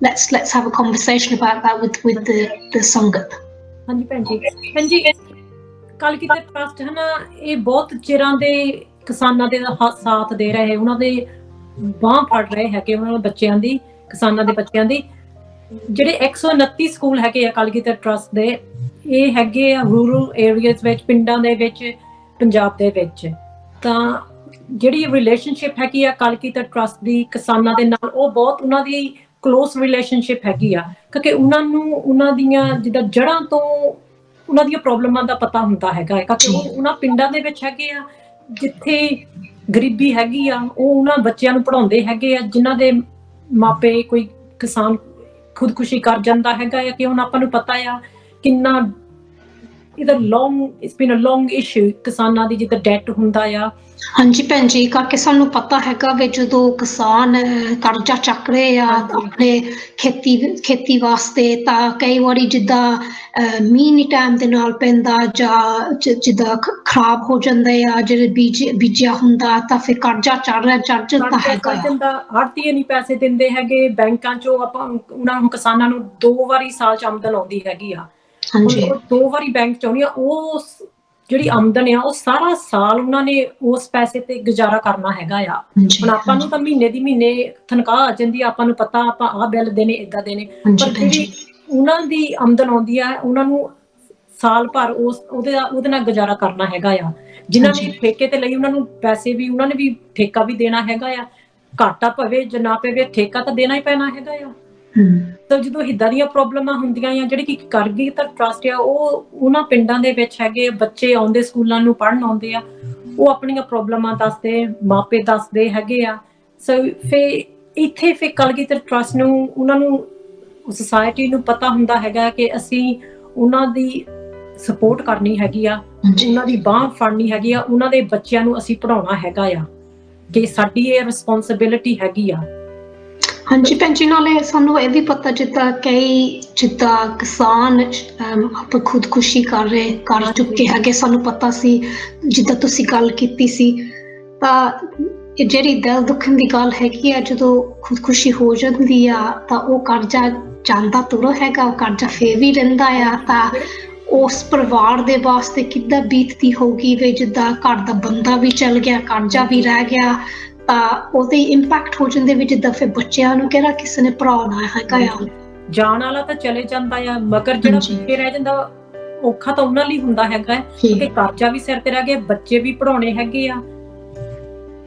Let's have a conversation about that with the Sangat. ਹਾਂਜੀ ਭੈਣ ਜੀ Kalgidhar trust ਹੈ ਨਾ, ਇਹ ਬਹੁਤ ਚਿਰਾਂ ਦੇ ਕਿਸਾਨਾਂ ਦੇ ਸਾਥ ਦੇ ਰਹੇ, ਉਹਨਾਂ ਦੇ ਬਾਂਹ ਫੜ ਰਹੇ ਹੈਗੇ, ਉਹਨਾਂ ਦੇ ਬੱਚਿਆਂ ਦੀ, ਕਿਸਾਨਾਂ ਦੇ ਬੱਚਿਆਂ ਦੀ। ਜਿਹੜੇ 129 ਸਕੂਲ ਹੈਗੇ ਆ ਕਲਗੀਧਰ ਟਰਸਟ ਦੇ, ਇਹ ਹੈਗੇ ਆ ਰੂਰਲ ਏਰੀਆਜ਼ ਵਿੱਚ, ਪਿੰਡਾਂ ਦੇ ਵਿੱਚ, ਪੰਜਾਬ ਦੇ ਵਿੱਚ। ਤਾਂ ਜਿਹੜੀ ਰਿਲੇਸ਼ਨਸ਼ਿਪ ਹੈਗੀ ਆ ਕਲਗੀਧਰ ਟਰਸਟ ਦੀ ਕਿਸਾਨਾਂ ਦੇ ਨਾਲ, ਉਹ ਬਹੁਤ ਉਹਨਾਂ ਦੀ ਕਲੋਜ਼ ਰਿਲੇਸ਼ਨਸ਼ਿਪ ਹੈਗੀ ਆ, ਕਿਉਂਕਿ ਉਹਨਾਂ ਨੂੰ ਉਹਨਾਂ ਦੀਆਂ ਜਿੱਦਾਂ ਜੜ੍ਹਾਂ ਤੋਂ ਉਹਨਾਂ ਦੀਆਂ ਪ੍ਰੋਬਲਮਾਂ ਦਾ ਪਤਾ ਹੁੰਦਾ ਹੈਗਾ, ਕਿਉਂਕਿ ਉਹ ਉਹਨਾਂ ਪਿੰਡਾਂ ਦੇ ਵਿੱਚ ਹੈਗੇ ਆ ਜਿੱਥੇ ਗਰੀਬੀ ਹੈਗੀ ਆ। ਉਹ ਉਹਨਾਂ ਬੱਚਿਆਂ ਨੂੰ ਪੜ੍ਹਾਉਂਦੇ ਹੈਗੇ ਆ ਜਿਨ੍ਹਾਂ ਦੇ ਮਾਪੇ, ਕੋਈ ਕਿਸਾਨ ਖੁਦਕੁਸ਼ੀ ਕਰ ਜਾਂਦਾ ਹੈਗਾ ਆ, ਕਿ ਹੁਣ ਆਪਾਂ ਨੂੰ ਪਤਾ ਆ ਕਿੰਨਾ ਇਹਦਾ it's been a long issue, ਕਿਸਾਨਾਂ ਦੀ ਜਿੱਦਾਂ ਡੈਟ ਹੁੰਦਾ ਆ। ਹਾਂਜੀ ਭੈਣ ਜੀ, ਕਰਕੇ ਸਾਨੂੰ ਪਤਾ ਹੈਗਾ ਵੀ ਜਦੋਂ ਕਿਸਾਨ ਕਰਜ਼ਾ ਚੱਕ ਰਹੇ ਆ ਆਪਣੇ ਖੇਤੀ ਵਾਸਤੇ, ਤਾਂ ਕਈ ਵਾਰੀ ਜਿੱਦਾਂ ਮੀਂਹ ਨਹੀਂ ਟਾਈਮ ਦੇ ਨਾਲ ਪੈਂਦਾ ਜਾਂ ਜਿੱਦਾਂ ਖਰਾਬ ਹੋ ਜਾਂਦੇ ਆ, ਜਿਹੜੇ ਬੀਜਿਆ ਹੁੰਦਾ, ਤਾਂ ਫਿਰ ਕਰਜ਼ਾ ਚੜ ਜਾਂਦਾ ਹੈਗਾ। ਆੜ੍ਹਤੀਏ ਨਹੀਂ ਪੈਸੇ ਦਿੰਦੇ ਹੈਗੇ ਬੈਂਕਾਂ ਚੋਂ, ਆਪਾਂ ਉਹਨਾਂ ਨੂੰ ਕਿਸਾਨਾਂ ਨੂੰ 2 ਵਾਰੀ ਸਾਲ ਚ ਆਮਦਨ ਆਉਂਦੀ ਹੈਗੀ ਆ। ਹਾਂਜੀ, 2 ਵਾਰੀ ਬੈਂਕ ਚ ਆਉਣੀ ਆ, ਉਹ ਜਿਹੜੀ ਆਮਦਨ ਆ ਉਹ ਸਾਰਾ ਸਾਲ ਉਹਨਾਂ ਨੇ ਉਸ ਪੈਸੇ ਤੇ ਗੁਜ਼ਾਰਾ ਕਰਨਾ ਹੈਗਾ ਆ। ਹੁਣ ਆਪਾਂ ਨੂੰ ਤਾਂ ਮਹੀਨੇ ਦੀ ਮਹੀਨੇ ਤਨਖਾਹ ਆ ਜਾਂਦੀ ਆ, ਆਪਾਂ ਨੂੰ ਪਤਾ ਆਪਾਂ ਆਹ ਬਿੱਲ ਦੇਣੇ, ਏਦਾਂ ਦੇਣੇ, ਪਰ ਜਿਹੜੀ ਉਹਨਾਂ ਦੀ ਆਮਦਨ ਆਉਂਦੀ ਆ, ਉਹਨਾਂ ਨੂੰ ਸਾਲ ਭਰ ਉਹਦੇ ਨਾਲ ਗੁਜ਼ਾਰਾ ਕਰਨਾ ਹੈਗਾ ਆ। ਜਿਨ੍ਹਾਂ ਨੇ ਠੇਕੇ ਤੇ ਲਈ, ਉਹਨਾਂ ਨੂੰ ਪੈਸੇ ਵੀ, ਉਹਨਾਂ ਨੇ ਵੀ ਠੇਕਾ ਵੀ ਦੇਣਾ ਹੈਗਾ ਆ, ਘਾਟਾ ਪਵੇ ਜਾਂ ਨਾ ਪਵੇ, ਠੇਕਾ ਤਾਂ ਦੇਣਾ ਹੀ ਪੈਣਾ ਹੈਗਾ ਆ। ਤਾਂ ਜਦੋਂ ਏਦਾਂ ਦੀਆਂ ਪ੍ਰੋਬਲਮਾਂ ਹੁੰਦੀਆਂ ਆ, ਜਿਹੜੀ ਕਿ ਕਲਗੀਧਰ ਟਰਸਟ ਆ, ਉਹ ਉਹਨਾਂ ਪਿੰਡਾਂ ਦੇ ਵਿੱਚ ਹੈਗੇ ਬੱਚੇ ਆਉਂਦੇ, ਸਕੂਲਾਂ ਨੂੰ ਪੜ੍ਹਨ ਆਉਂਦੇ ਆ, ਉਹ ਆਪਣੀਆਂ ਪ੍ਰੋਬਲਮਾਂ ਦੱਸਦੇ, ਮਾਪੇ ਦੱਸਦੇ ਹੈਗੇ ਆ। ਸੋ ਫਿਰ ਇੱਥੇ ਫਿਰ ਕਲਗੀਧਰ ਟਰਸਟ ਨੂੰ, ਉਹਨਾਂ ਨੂੰ, ਸੁਸਾਇਟੀ ਨੂੰ ਪਤਾ ਹੁੰਦਾ ਹੈਗਾ ਕਿ ਅਸੀਂ ਉਹਨਾਂ ਦੀ ਸਪੋਰਟ ਕਰਨੀ ਹੈਗੀ ਆ, ਉਹਨਾਂ ਦੀ ਬਾਂਹ ਫੜਨੀ ਹੈਗੀ ਆ, ਉਹਨਾਂ ਦੇ ਬੱਚਿਆਂ ਨੂੰ ਅਸੀਂ ਪੜ੍ਹਾਉਣਾ ਹੈਗਾ ਆ, ਕਿ ਸਾਡੀ ਇਹ ਰਿਸਪੋਂਸਿਬਿਲਿਟੀ ਹੈਗੀ ਆ। ਹਾਂਜੀ ਭੈਣ ਜੀ, ਨਾਲੇ ਸਾਨੂੰ ਇਹ ਵੀ ਪਤਾ ਜਿੱਦਾਂ ਕਿਸਾਨ ਆਪਾਂ ਖੁਦਕੁਸ਼ੀ ਕਰ ਚੁੱਕੇ ਹੈਗੇ, ਸਾਨੂੰ ਪਤਾ ਸੀ, ਜਿੱਦਾਂ ਤੁਸੀਂ ਗੱਲ ਕੀਤੀ ਸੀ। ਤਾਂ ਜਿਹੜੀ ਦਿਲ ਦੁਖਣ ਦੀ ਗੱਲ ਹੈਗੀ ਆ, ਜਦੋਂ ਖੁਦਕੁਸ਼ੀ ਹੋ ਜਾਂਦੀ ਆ ਤਾਂ ਉਹ ਕਰਜ਼ਾ ਜਾਂਦਾ ਤੁਰੋ ਹੈਗਾ, ਉਹ ਕਰਜ਼ਾ ਫੇਰ ਵੀ ਰਹਿੰਦਾ ਆ। ਤਾਂ ਉਸ ਪਰਿਵਾਰ ਦੇ ਵਾਸਤੇ ਕਿੱਦਾਂ ਬੀਤਦੀ ਹੋਊਗੀ ਵੀ ਜਿੱਦਾਂ ਘਰ ਦਾ ਬੰਦਾ ਵੀ ਚਲ ਗਿਆ, ਕਰਜ਼ਾ ਵੀ ਰਹਿ ਗਿਆ, ਤਾਂ ਉਹਦੇ ਇੰਪੈਕਟ ਹੋ ਜਾਂਦੇ ਵੀ ਜਿੱਦਾਂ ਫਿਰ ਬੱਚਿਆਂ ਨੂੰ ਕਿਹੜਾ ਕਿਸੇ ਨੇ ਪੜ੍ਹਾਉਣਾ ਹੈਗਾ ਆ। ਜਾਣ ਵਾਲਾ ਤਾਂ ਚਲੇ ਜਾਂਦਾ ਆ, ਮਗਰ ਜਿਹੜਾ ਪਿੱਛੇ ਰਹਿ ਜਾਂਦਾ ਔਖਾ ਤਾਂ ਉਹਨਾਂ ਲਈ ਹੁੰਦਾ ਹੈਗਾ, ਕਿਉਂਕਿ ਕਰਜ਼ਾ ਵੀ ਸਿਰ ਤੇ ਰਹਿ ਗਿਆ, ਬੱਚੇ ਵੀ ਪੜ੍ਹਾਉਣੇ ਹੈਗੇ ਆ।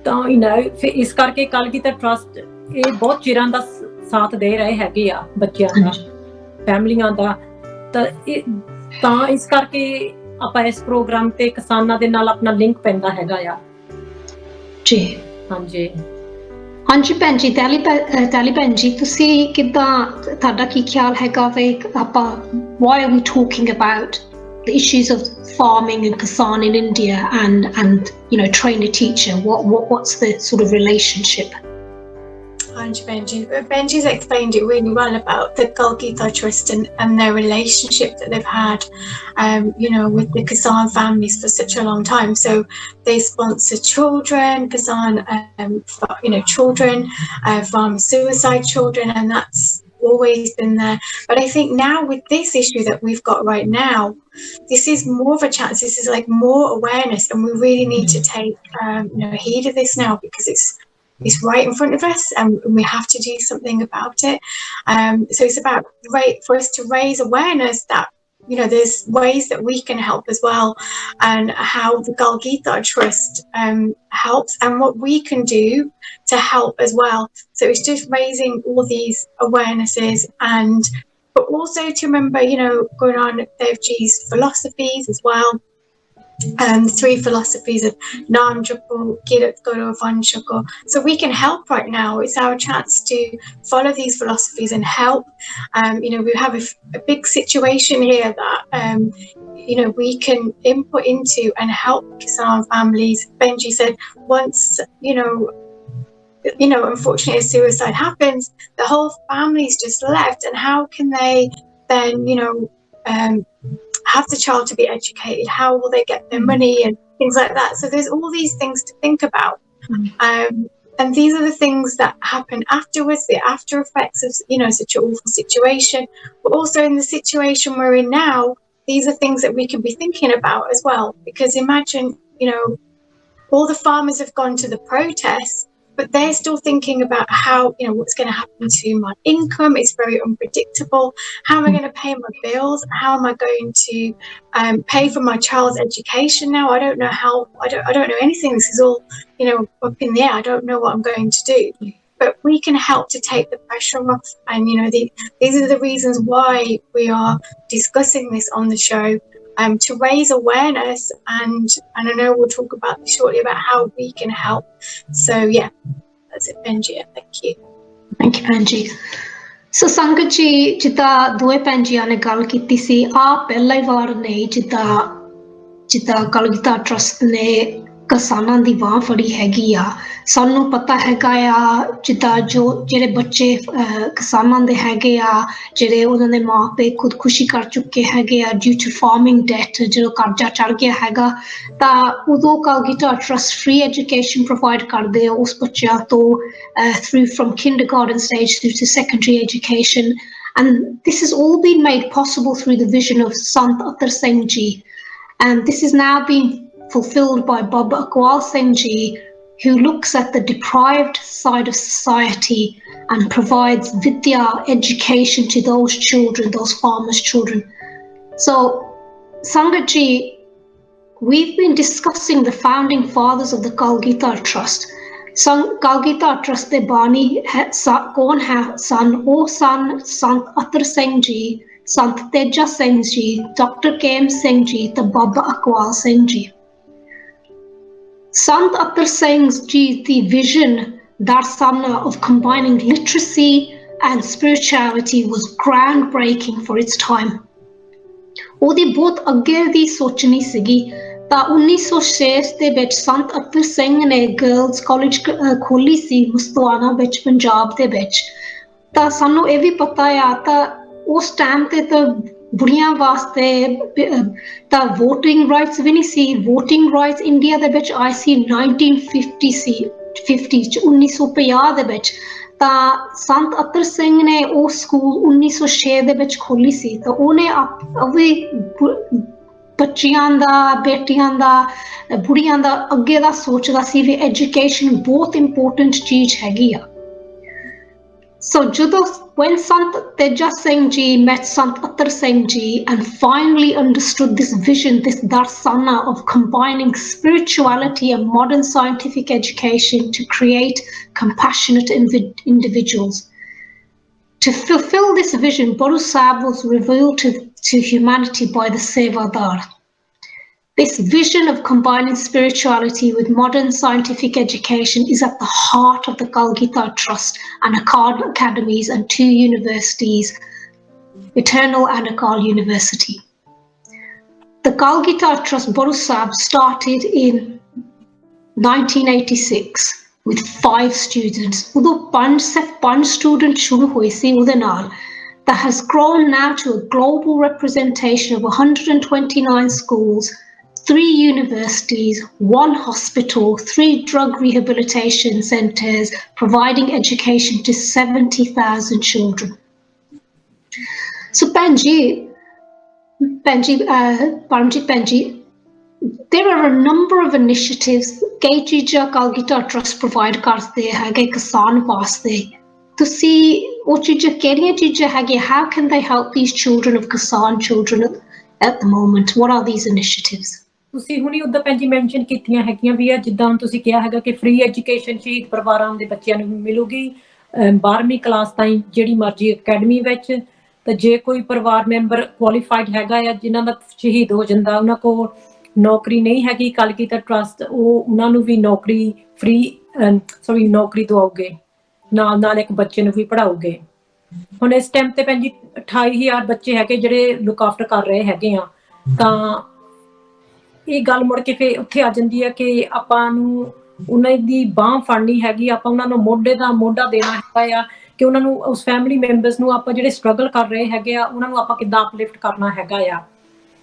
ਤਾਂ ਫਿਰ ਇਸ ਕਰਕੇ ਕਲਗੀਧਰ ਟਰੱਸਟ ਇਹ ਬਹੁਤ ਚਿਰਾਂ ਦਾ ਸਾਥ ਦੇ ਰਹੇ ਹੈਗੇ ਆ ਬੱਚਿਆਂ ਦਾ, ਫੈਮਲੀਆਂ ਦਾ। ਤਾਂ ਇਸ ਕਰਕੇ ਆਪਾਂ ਇਸ ਪ੍ਰੋਗਰਾਮ ਤੇ ਕਿਸਾਨਾਂ ਦੇ ਨਾਲ ਆਪਣਾ ਲਿੰਕ ਪੈਂਦਾ ਹੈਗਾ ਆ ਜੀ। ਹਾਂਜੀ ਹਾਂਜੀ ਭੈਣ ਜੀ, ਤੈਲੀ ਭੈਣ ਜੀ, ਤੁਸੀਂ ਕਿੱਦਾਂ, ਤੁਹਾਡਾ ਕੀ ਖਿਆਲ ਹੈਗਾ ਵੇ ਆਪਾਂ why are we talking about the issues of farming and kisan in India and you know train a teacher, what's the sort of relationship? Benji's explained it really well about the Golgotha Trust and their relationship that they've had, you know, with the Kisan families for such a long time. So they sponsor children, Kisan, you know, children, farmer suicide children, and that's always been there. But I think now with this issue that we've got right now, this is more of a chance. This is like more awareness, and we really need to take you know, heed of this now, because it's right in front of us and we have to do something about it. So it's about for us to raise awareness that, you know, there's ways that we can help as well, and how the Golgotha Trust helps and what we can do to help as well. So it's just raising all these awarenesses, and but also to remember, you know, going on Devji's philosophies as well. The 3 philosophies of Nam Japa, Kirat Guru, Vanshako. So we can help right now. It's our chance to follow these philosophies and help. You know, we have a big situation here that you know, we can input into and help Kisan families. Benji said once, you know, unfortunately a suicide happens, the whole family's just left, and how can they then, you know, have the child to be educated? How will they get their money and things like that? So there's all these things to think about. And these are the things that happen afterwards, the after effects of, you know, such an awful situation. But also in the situation we're in now, these are things that we can be thinking about as well. Because imagine, you know, all the farmers have gone to the protests, but they're still thinking about how, you know, what's going to happen to my income. It's very unpredictable. How am I going to pay my bills? How am I going to pay for my child's education now? I don't know how. I don't know anything. This is all, you know, up in the air. I don't know what I'm going to do. But we can help to take the pressure off. And, you know, these are the reasons why we are discussing this on the show. To raise awareness, and I know we'll talk about this shortly about how we can help. So yeah, that's it, Benji. Thank you. Thank you, Benji. So ਸੰਗਤ ਜੀ, ਜਿੱਦਾਂ ਦੋਵੇਂ ਭੈਣ ਜੀਆਂ ਨੇ ਗੱਲ ਕੀਤੀ ਸੀ, ਪਹਿਲਾ ਹੀ ਵਾਰ ਨਹੀਂ ਜਿੱਦਾਂ ਕਲਗੀਧਰ ਟਰਸਟ ਨੇ ਕਿਸਾਨਾਂ ਦੀ ਬਾਂਹ ਫੜੀ ਹੈਗੀ ਆ। ਸਾਨੂੰ ਪਤਾ ਹੈਗਾ ਆ ਜਿੱਦਾਂ ਜਿਹੜੇ ਬੱਚੇ ਕਿਸਾਨਾਂ ਦੇ ਹੈਗੇ ਆ, ਜਿਹੜੇ ਉਹਨਾਂ ਦੇ ਮਾਪੇ ਖੁਦਕੁਸ਼ੀ ਕਰ ਚੁੱਕੇ ਹੈਗੇ ਆ ਡਿਊ ਟੂ ਫਾਰਮਿੰਗ ਡੈਟ, ਜਦੋਂ ਕਰਜ਼ਾ ਚੜ ਗਿਆ ਹੈਗਾ, ਤਾਂ ਉਦੋਂ Kalgidhar trust free education provide ਕਰਦੇ ਆ ਉਸ ਬੱਚਿਆਂ ਤੋਂ through from kindergarten stage through to secondary education. And this has all been made possible through the vision of Sant Atar Singh Ji. And this is now being fulfilled by Baba Akwal Singh Ji, who looks at the deprived side of society and provides vidya, education to those children, those farmers' children. So, Sangat Ji, we've been discussing the founding fathers of the Golgotha Trust. Golgotha Trust de Bani kaun hai san? Oh san Sant Atar Singh Ji, Sant Teja Singh Ji, Dr. Khem Singh Ji, the Baba Akwal Singh Ji. Sant Atar Singh Ji, the vision, Darsana, of combining literacy and spirituality was groundbreaking for its time. ਉਹਦੀ ਬਹੁਤ ਅੱਗੇ ਦੀ ਸੋਚ ਨਹੀਂ ਸੀਗੀ। ਤਾਂ 1906 ਦੇ ਵਿੱਚ ਸੰਤ ਅਤਰ ਸਿੰਘ ਨੇ ਗਰਲਜ਼ ਕਾਲਜ ਖੋਲ੍ਹੀ ਸੀ ਮੁਸਤਵਾਨਾ ਵਿੱਚ, ਪੰਜਾਬ ਦੇ ਵਿੱਚ। ਤਾਂ ਸਾਨੂੰ ਇਹ ਵੀ ਪਤਾ ਆ, ਤਾਂ ਉਸ ਟਾਈਮ ਤੇ ਤਾਂ ਬੁੜੀਆਂ ਵਾਸਤੇ ਤਾਂ ਵੋਟਿੰਗ ਰਾਈਟਸ ਵੀ ਨਹੀਂ ਸੀ। ਵੋਟਿੰਗ ਰਾਈਟਸ ਇੰਡੀਆ ਦੇ ਵਿੱਚ ਆਈ ਸੀ 1950 ਸੀ, 1950 ਦੇ ਵਿੱਚ। ਤਾਂ ਸੰਤ ਅਤਰ ਸਿੰਘ ਨੇ ਉਹ ਸਕੂਲ 1906 ਦੇ ਵਿੱਚ ਖੋਲੀ ਸੀ ਤਾਂ ਉਹਨੇ ਵੀ ਬੱਚਿਆਂ ਦਾ ਬੇਟੀਆਂ ਦਾ ਬੁੜੀਆਂ ਦਾ ਅੱਗੇ ਦਾ ਸੋਚਦਾ ਸੀ ਵੀ ਐਜੂਕੇਸ਼ਨ ਬਹੁਤ ਇੰਪੋਰਟੈਂਟ ਚੀਜ਼ ਹੈਗੀ ਆ So when Sant Teja Singh Ji met Sant Atar Singh Ji and finally understood this vision, this darsana of combining spirituality and modern scientific education to create compassionate individuals. To fulfill this vision, Baru Sahib was revealed to humanity by the Sevadar. This vision of combining spirituality with modern scientific education is at the heart of the Kalgita Trust and Akal Academies and 2 universities, Eternal and Akal University. The Kalgita Trust Baru Sahib started in 1986 with 5 students. Although 5 students shuru hoye si ude naal, that has grown now to a global representation of 129 schools, 3 universities, 1 hospital, 3 drug rehabilitation centres, providing education to 70,000 children. So Paramjit Benji, there are a number of initiatives ਕਈ ਚੀਜ਼ਾਂ Kalgita Trust provide ਕਰਦੇ ਹੈਗੇ ਕਿਸਾਨ ਵਾਸਤੇ ਤੁਸੀਂ ਉਹ ਚੀਜ਼ਾਂ ਕਿਹੜੀਆਂ ਚੀਜ਼ਾਂ ਹੈਗੀਆਂ how can they help these children of Kisan children at the moment? What are these initiatives? ਤੁਸੀਂ ਹੁਣੀ ਉੱਦਾਂ ਭੈਣ ਜੀ ਮੈਂਸ਼ਨ ਕੀਤੀਆਂ ਹੈਗੀਆਂ ਵੀ ਆ ਜਿੱਦਾਂ ਹੁਣ ਤੁਸੀਂ ਕਿਹਾ ਹੈਗਾ ਕਿ ਫ੍ਰੀ ਐਜੂਕੇਸ਼ਨ ਸ਼ਹੀਦ ਪਰਿਵਾਰਾਂ ਦੇ ਬੱਚਿਆਂ ਨੂੰ ਮਿਲੂਗੀ 12ਵੀਂ ਕਲਾਸ ਤਾਈਂ ਜਿਹੜੀ ਮਰਜ਼ੀ ਅਕੈਡਮੀ ਵਿੱਚ ਤਾਂ ਜੇ ਕੋਈ ਪਰਿਵਾਰ ਮੈਂਬਰ ਕੁਆਲੀਫਾਈਡ ਹੈਗਾ ਆ ਜਿਨ੍ਹਾਂ ਦਾ ਸ਼ਹੀਦ ਹੋ ਜਾਂਦਾ ਉਹਨਾਂ ਕੋਲ ਨੌਕਰੀ ਨਹੀਂ ਹੈਗੀ Kalgita Trust ਉਹ ਉਹਨਾਂ ਨੂੰ ਵੀ ਨੌਕਰੀ ਨੌਕਰੀ ਦਵਾਓਗੇ ਨਾਲ ਇੱਕ ਬੱਚੇ ਨੂੰ ਵੀ ਪੜ੍ਹਾਓਗੇ ਹੁਣ ਇਸ ਟਾਈਮ ਤੇ ਭੈਣ ਜੀ 28,000 ਬੱਚੇ ਹੈਗੇ ਜਿਹੜੇ ਲੁੱਕ ਆਫਟਰ ਕਰ ਰਹੇ ਹੈਗੇ ਆ ਤਾਂ ਇਹ ਗੱਲ ਮੁੜ ਕੇ ਫਿਰ ਉੱਥੇ ਆ ਜਾਂਦੀ ਹੈ ਕਿ ਆਪਾਂ ਨੂੰ ਉਹਨਾਂ ਦੀ ਬਾਂਹ ਫੜਨੀ ਹੈਗੀ ਆਪਾਂ ਉਹਨਾਂ ਨੂੰ ਮੋਢੇ ਦਾ ਮੋਢਾ ਦੇਣਾ ਹੈਗਾ ਆ ਕਿ ਉਹਨਾਂ ਨੂੰ ਉਸ ਫੈਮਿਲੀ ਮੈਂਬਰਸ ਨੂੰ ਆਪਾਂ ਜਿਹੜੇ ਸਟਰਗਲ ਕਰ ਰਹੇ ਹੈਗੇ ਆ ਉਹਨਾਂ ਨੂੰ ਆਪਾਂ ਕਿੱਦਾਂ ਅਪਲਿਫਟ ਕਰਨਾ ਹੈਗਾ ਆ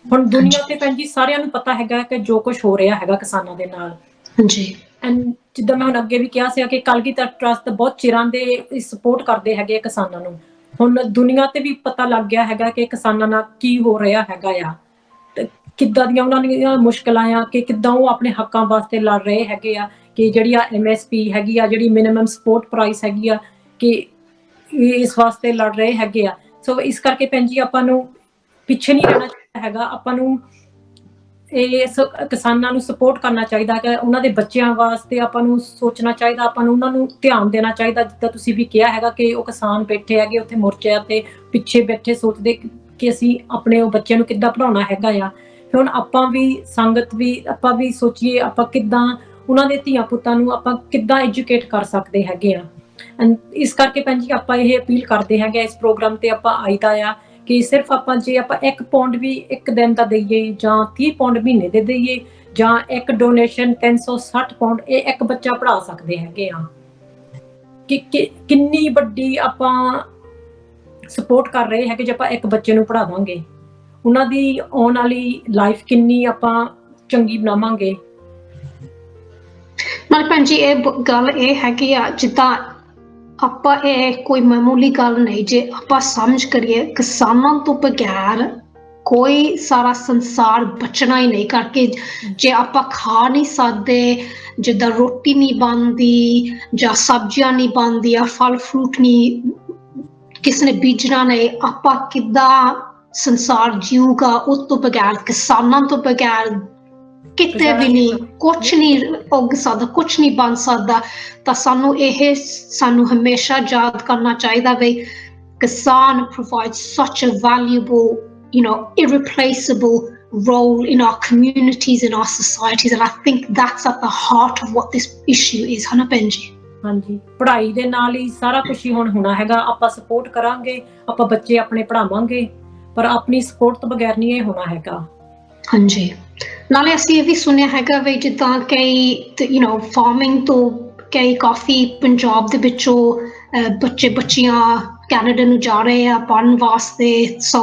ਹੁਣ ਦੁਨੀਆ ਤੇ ਭੈਣ ਜੀ ਸਾਰਿਆਂ ਨੂੰ ਪਤਾ ਹੈਗਾ ਕਿ ਜੋ ਕੁਝ ਹੋ ਰਿਹਾ ਹੈਗਾ ਕਿਸਾਨਾਂ ਦੇ ਨਾਲ ਹਾਂਜੀ ਐਂਡ ਜਿੱਦਾਂ ਮੈਂ ਹੁਣ ਅੱਗੇ ਵੀ ਕਿਹਾ ਸੀ ਕਿ Kalgita Trust ਬਹੁਤ ਚਿਰਾਂ ਦੇ ਸਪੋਰਟ ਕਰਦੇ ਹੈਗੇ ਕਿਸਾਨਾਂ ਨੂੰ ਹੁਣ ਦੁਨੀਆ ਤੇ ਵੀ ਪਤਾ ਲੱਗ ਗਿਆ ਹੈਗਾ ਕਿ ਕਿਸਾਨਾਂ ਨਾਲ ਕੀ ਹੋ ਰਿਹਾ ਹੈਗਾ ਆ ਕਿੱਦਾਂ ਦੀਆਂ ਉਹਨਾਂ ਦੀਆਂ ਮੁਸ਼ਕਲਾਂ ਆ ਕਿ ਕਿੱਦਾਂ ਉਹ ਆਪਣੇ ਹੱਕਾਂ ਵਾਸਤੇ ਲੜ ਰਹੇ ਹੈਗੇ ਆ ਕਿ ਜਿਹੜੀ ਆ MSP ਹੈਗੀ ਆ ਜਿਹੜੀ ਮਿਨੀਮਮ ਸਪੋਰਟ ਪ੍ਰਾਈਸ ਹੈਗੀ ਆ ਕਿ ਇਸ ਵਾਸਤੇ ਲੜ ਰਹੇ ਹੈਗੇ ਆ ਸੋ ਇਸ ਕਰਕੇ ਭੈਣ ਜੀ ਆਪਾਂ ਨੂੰ ਪਿੱਛੇ ਨਹੀਂ ਰਹਿਣਾ ਚਾਹੀਦਾ ਹੈਗਾ ਆਪਾਂ ਨੂੰ ਇਹ ਕਿਸਾਨਾਂ ਨੂੰ ਸਪੋਰਟ ਕਰਨਾ ਚਾਹੀਦਾ ਕਿ ਉਹਨਾਂ ਦੇ ਬੱਚਿਆਂ ਵਾਸਤੇ ਆਪਾਂ ਨੂੰ ਸੋਚਣਾ ਚਾਹੀਦਾ ਆਪਾਂ ਨੂੰ ਉਹਨਾਂ ਨੂੰ ਧਿਆਨ ਦੇਣਾ ਚਾਹੀਦਾ ਜਿੱਦਾਂ ਤੁਸੀਂ ਵੀ ਕਿਹਾ ਹੈਗਾ ਕਿ ਉਹ ਕਿਸਾਨ ਬੈਠੇ ਹੈਗੇ ਉੱਥੇ ਮੋਰਚਿਆਂ ਤੇ ਪਿੱਛੇ ਬੈਠੇ ਸੋਚਦੇ ਕਿ ਅਸੀਂ ਆਪਣੇ ਉਹ ਬੱਚਿਆਂ ਨੂੰ ਕਿੱਦਾਂ ਪੜ੍ਹਾਉਣਾ ਹੈਗਾ ਆ ਫਿਰ ਹੁਣ ਆਪਾਂ ਵੀ ਸੰਗਤ ਵੀ ਆਪਾਂ ਵੀ ਸੋਚੀਏ ਆਪਾਂ ਕਿੱਦਾਂ ਉਹਨਾਂ ਦੇ ਧੀਆਂ ਪੁੱਤਾਂ ਨੂੰ ਆਪਾਂ ਕਿੱਦਾਂ ਐਜੂਕੇਟ ਕਰ ਸਕਦੇ ਹੈਗੇ ਆ ਇਸ ਕਰਕੇ ਭੈਣ ਜੀ ਆਪਾਂ ਇਹ ਅਪੀਲ ਕਰਦੇ ਹੈਗੇ ਇਸ ਪ੍ਰੋਗਰਾਮ ਤੇ ਆਪਾਂ ਆਈਦਾ ਆ ਕਿ ਸਿਰਫ ਆਪਾਂ ਜੇ ਆਪਾਂ 1 ਪਾਉਂਡ ਵੀ ਇੱਕ ਦਿਨ ਦਾ ਦਈਏ ਜਾਂ 30 ਪਾਉਂਡ ਮਹੀਨੇ ਦੇ ਦਈਏ ਜਾਂ ਇੱਕ ਡੋਨੇਸ਼ਨ 360 ਪਾਉਂਡ ਇਹ ਇੱਕ ਬੱਚਾ ਪੜ੍ਹਾ ਸਕਦੇ ਹੈਗੇ ਆ ਕਿ ਕਿੰਨੀ ਵੱਡੀ ਆਪਾਂ ਸਪੋਰਟ ਕਰ ਰਹੇ ਹੈਗੇ ਜੇ ਆਪਾਂ ਇੱਕ ਬੱਚੇ ਨੂੰ ਪੜ੍ਹਾ ਦਾਂਗੇ ਉਹਨਾਂ ਦੀ ਆਉਣ ਵਾਲੀ ਲਾਈਫ ਕਿੰਨੀ ਆਪਾਂ ਚੰਗੀ ਬਣਾਵਾਂਗੇ ਨਾਲ ਭੈਣ ਜੀ ਇਹ ਗੱਲ ਇਹ ਹੈਗੀ ਆ ਜਿੱਦਾਂ ਆਪਾਂ ਇਹ ਕੋਈ ਮਾਮੂਲੀ ਗੱਲ ਨਹੀਂ ਜੇ ਆਪਾਂ ਸਮਝ ਕਰੀਏ ਕਿਸਾਨਾਂ ਤੋਂ ਬਗੈਰ ਕੋਈ ਸਾਰਾ ਸੰਸਾਰ ਬਚਣਾ ਹੀ ਨਹੀਂ ਕਰਕੇ ਜੇ ਆਪਾਂ ਖਾ ਨਹੀਂ ਸਕਦੇ ਜਿੱਦਾਂ ਰੋਟੀ ਨਹੀਂ ਬਣਦੀ ਜਾਂ ਸਬਜ਼ੀਆਂ ਨਹੀਂ ਬਣਦੀਆਂ ਫਲ ਫਰੂਟ ਨਹੀਂ ਕਿਸੇ ਨੇ ਬੀਜਣਾ ਨਹੀਂ ਆਪਾਂ ਕਿੱਦਾਂ ਸੰਸਾਰ ਜੀਊਗਾ ਉਸ ਤੋਂ ਬਗੈਰ ਕਿਸਾਨਾਂ ਤੋਂ ਬਗੈਰ ਕਿਤੇ ਵੀ ਨਹੀਂ ਕੁਛ ਨਹੀਂ ਉੱਗ ਸਕਦਾ ਕੁਛ ਨਹੀਂ ਬਣ ਸਕਦਾ ਤਾਂ ਸਾਨੂੰ ਹਮੇਸ਼ਾ ਯਾਦ ਕਰਨਾ ਚਾਹੀਦਾ ਵੀ ਕਿਸਾਨ provides such a valuable irreplaceable role in our communities in our societies and I think that's at the heart of what this issue is ਹਨਾ ਭੈਣ ਜੀ ਹਾਂਜੀ ਪੜ੍ਹਾਈ ਦੇ ਨਾਲ ਹੀ ਸਾਰਾ ਕੁਝ ਹੀ ਹੁਣ ਹੋਣਾ ਹੈਗਾ ਆਪਾਂ ਸਪੋਰਟ ਕਰਾਂਗੇ ਆਪਾਂ ਬੱਚੇ ਆਪਣੇ ਪੜ੍ਹਾਵਾਂਗੇ ਪਰ ਆਪਣੀ ਸਪੋਰਟ ਤੋਂ ਬਗੈਰ ਨਹੀਂ ਇਹ ਹੋਣਾ ਹੈਗਾ ਹਾਂਜੀ ਨਾਲੇ ਅਸੀਂ ਇਹ ਵੀ ਸੁਣਿਆ ਹੈਗਾ ਵੀ ਜਿੱਦਾਂ ਕਈ ਫਾਰਮਿੰਗ ਤੋਂ ਕਈ ਕਾਫੀ ਪੰਜਾਬ ਦੇ ਵਿੱਚੋਂ ਬੱਚੀਆਂ ਕੈਨੇਡਾ ਨੂੰ ਜਾ ਰਹੇ ਆ ਪੜ੍ਹਨ ਵਾਸਤੇ ਸੋ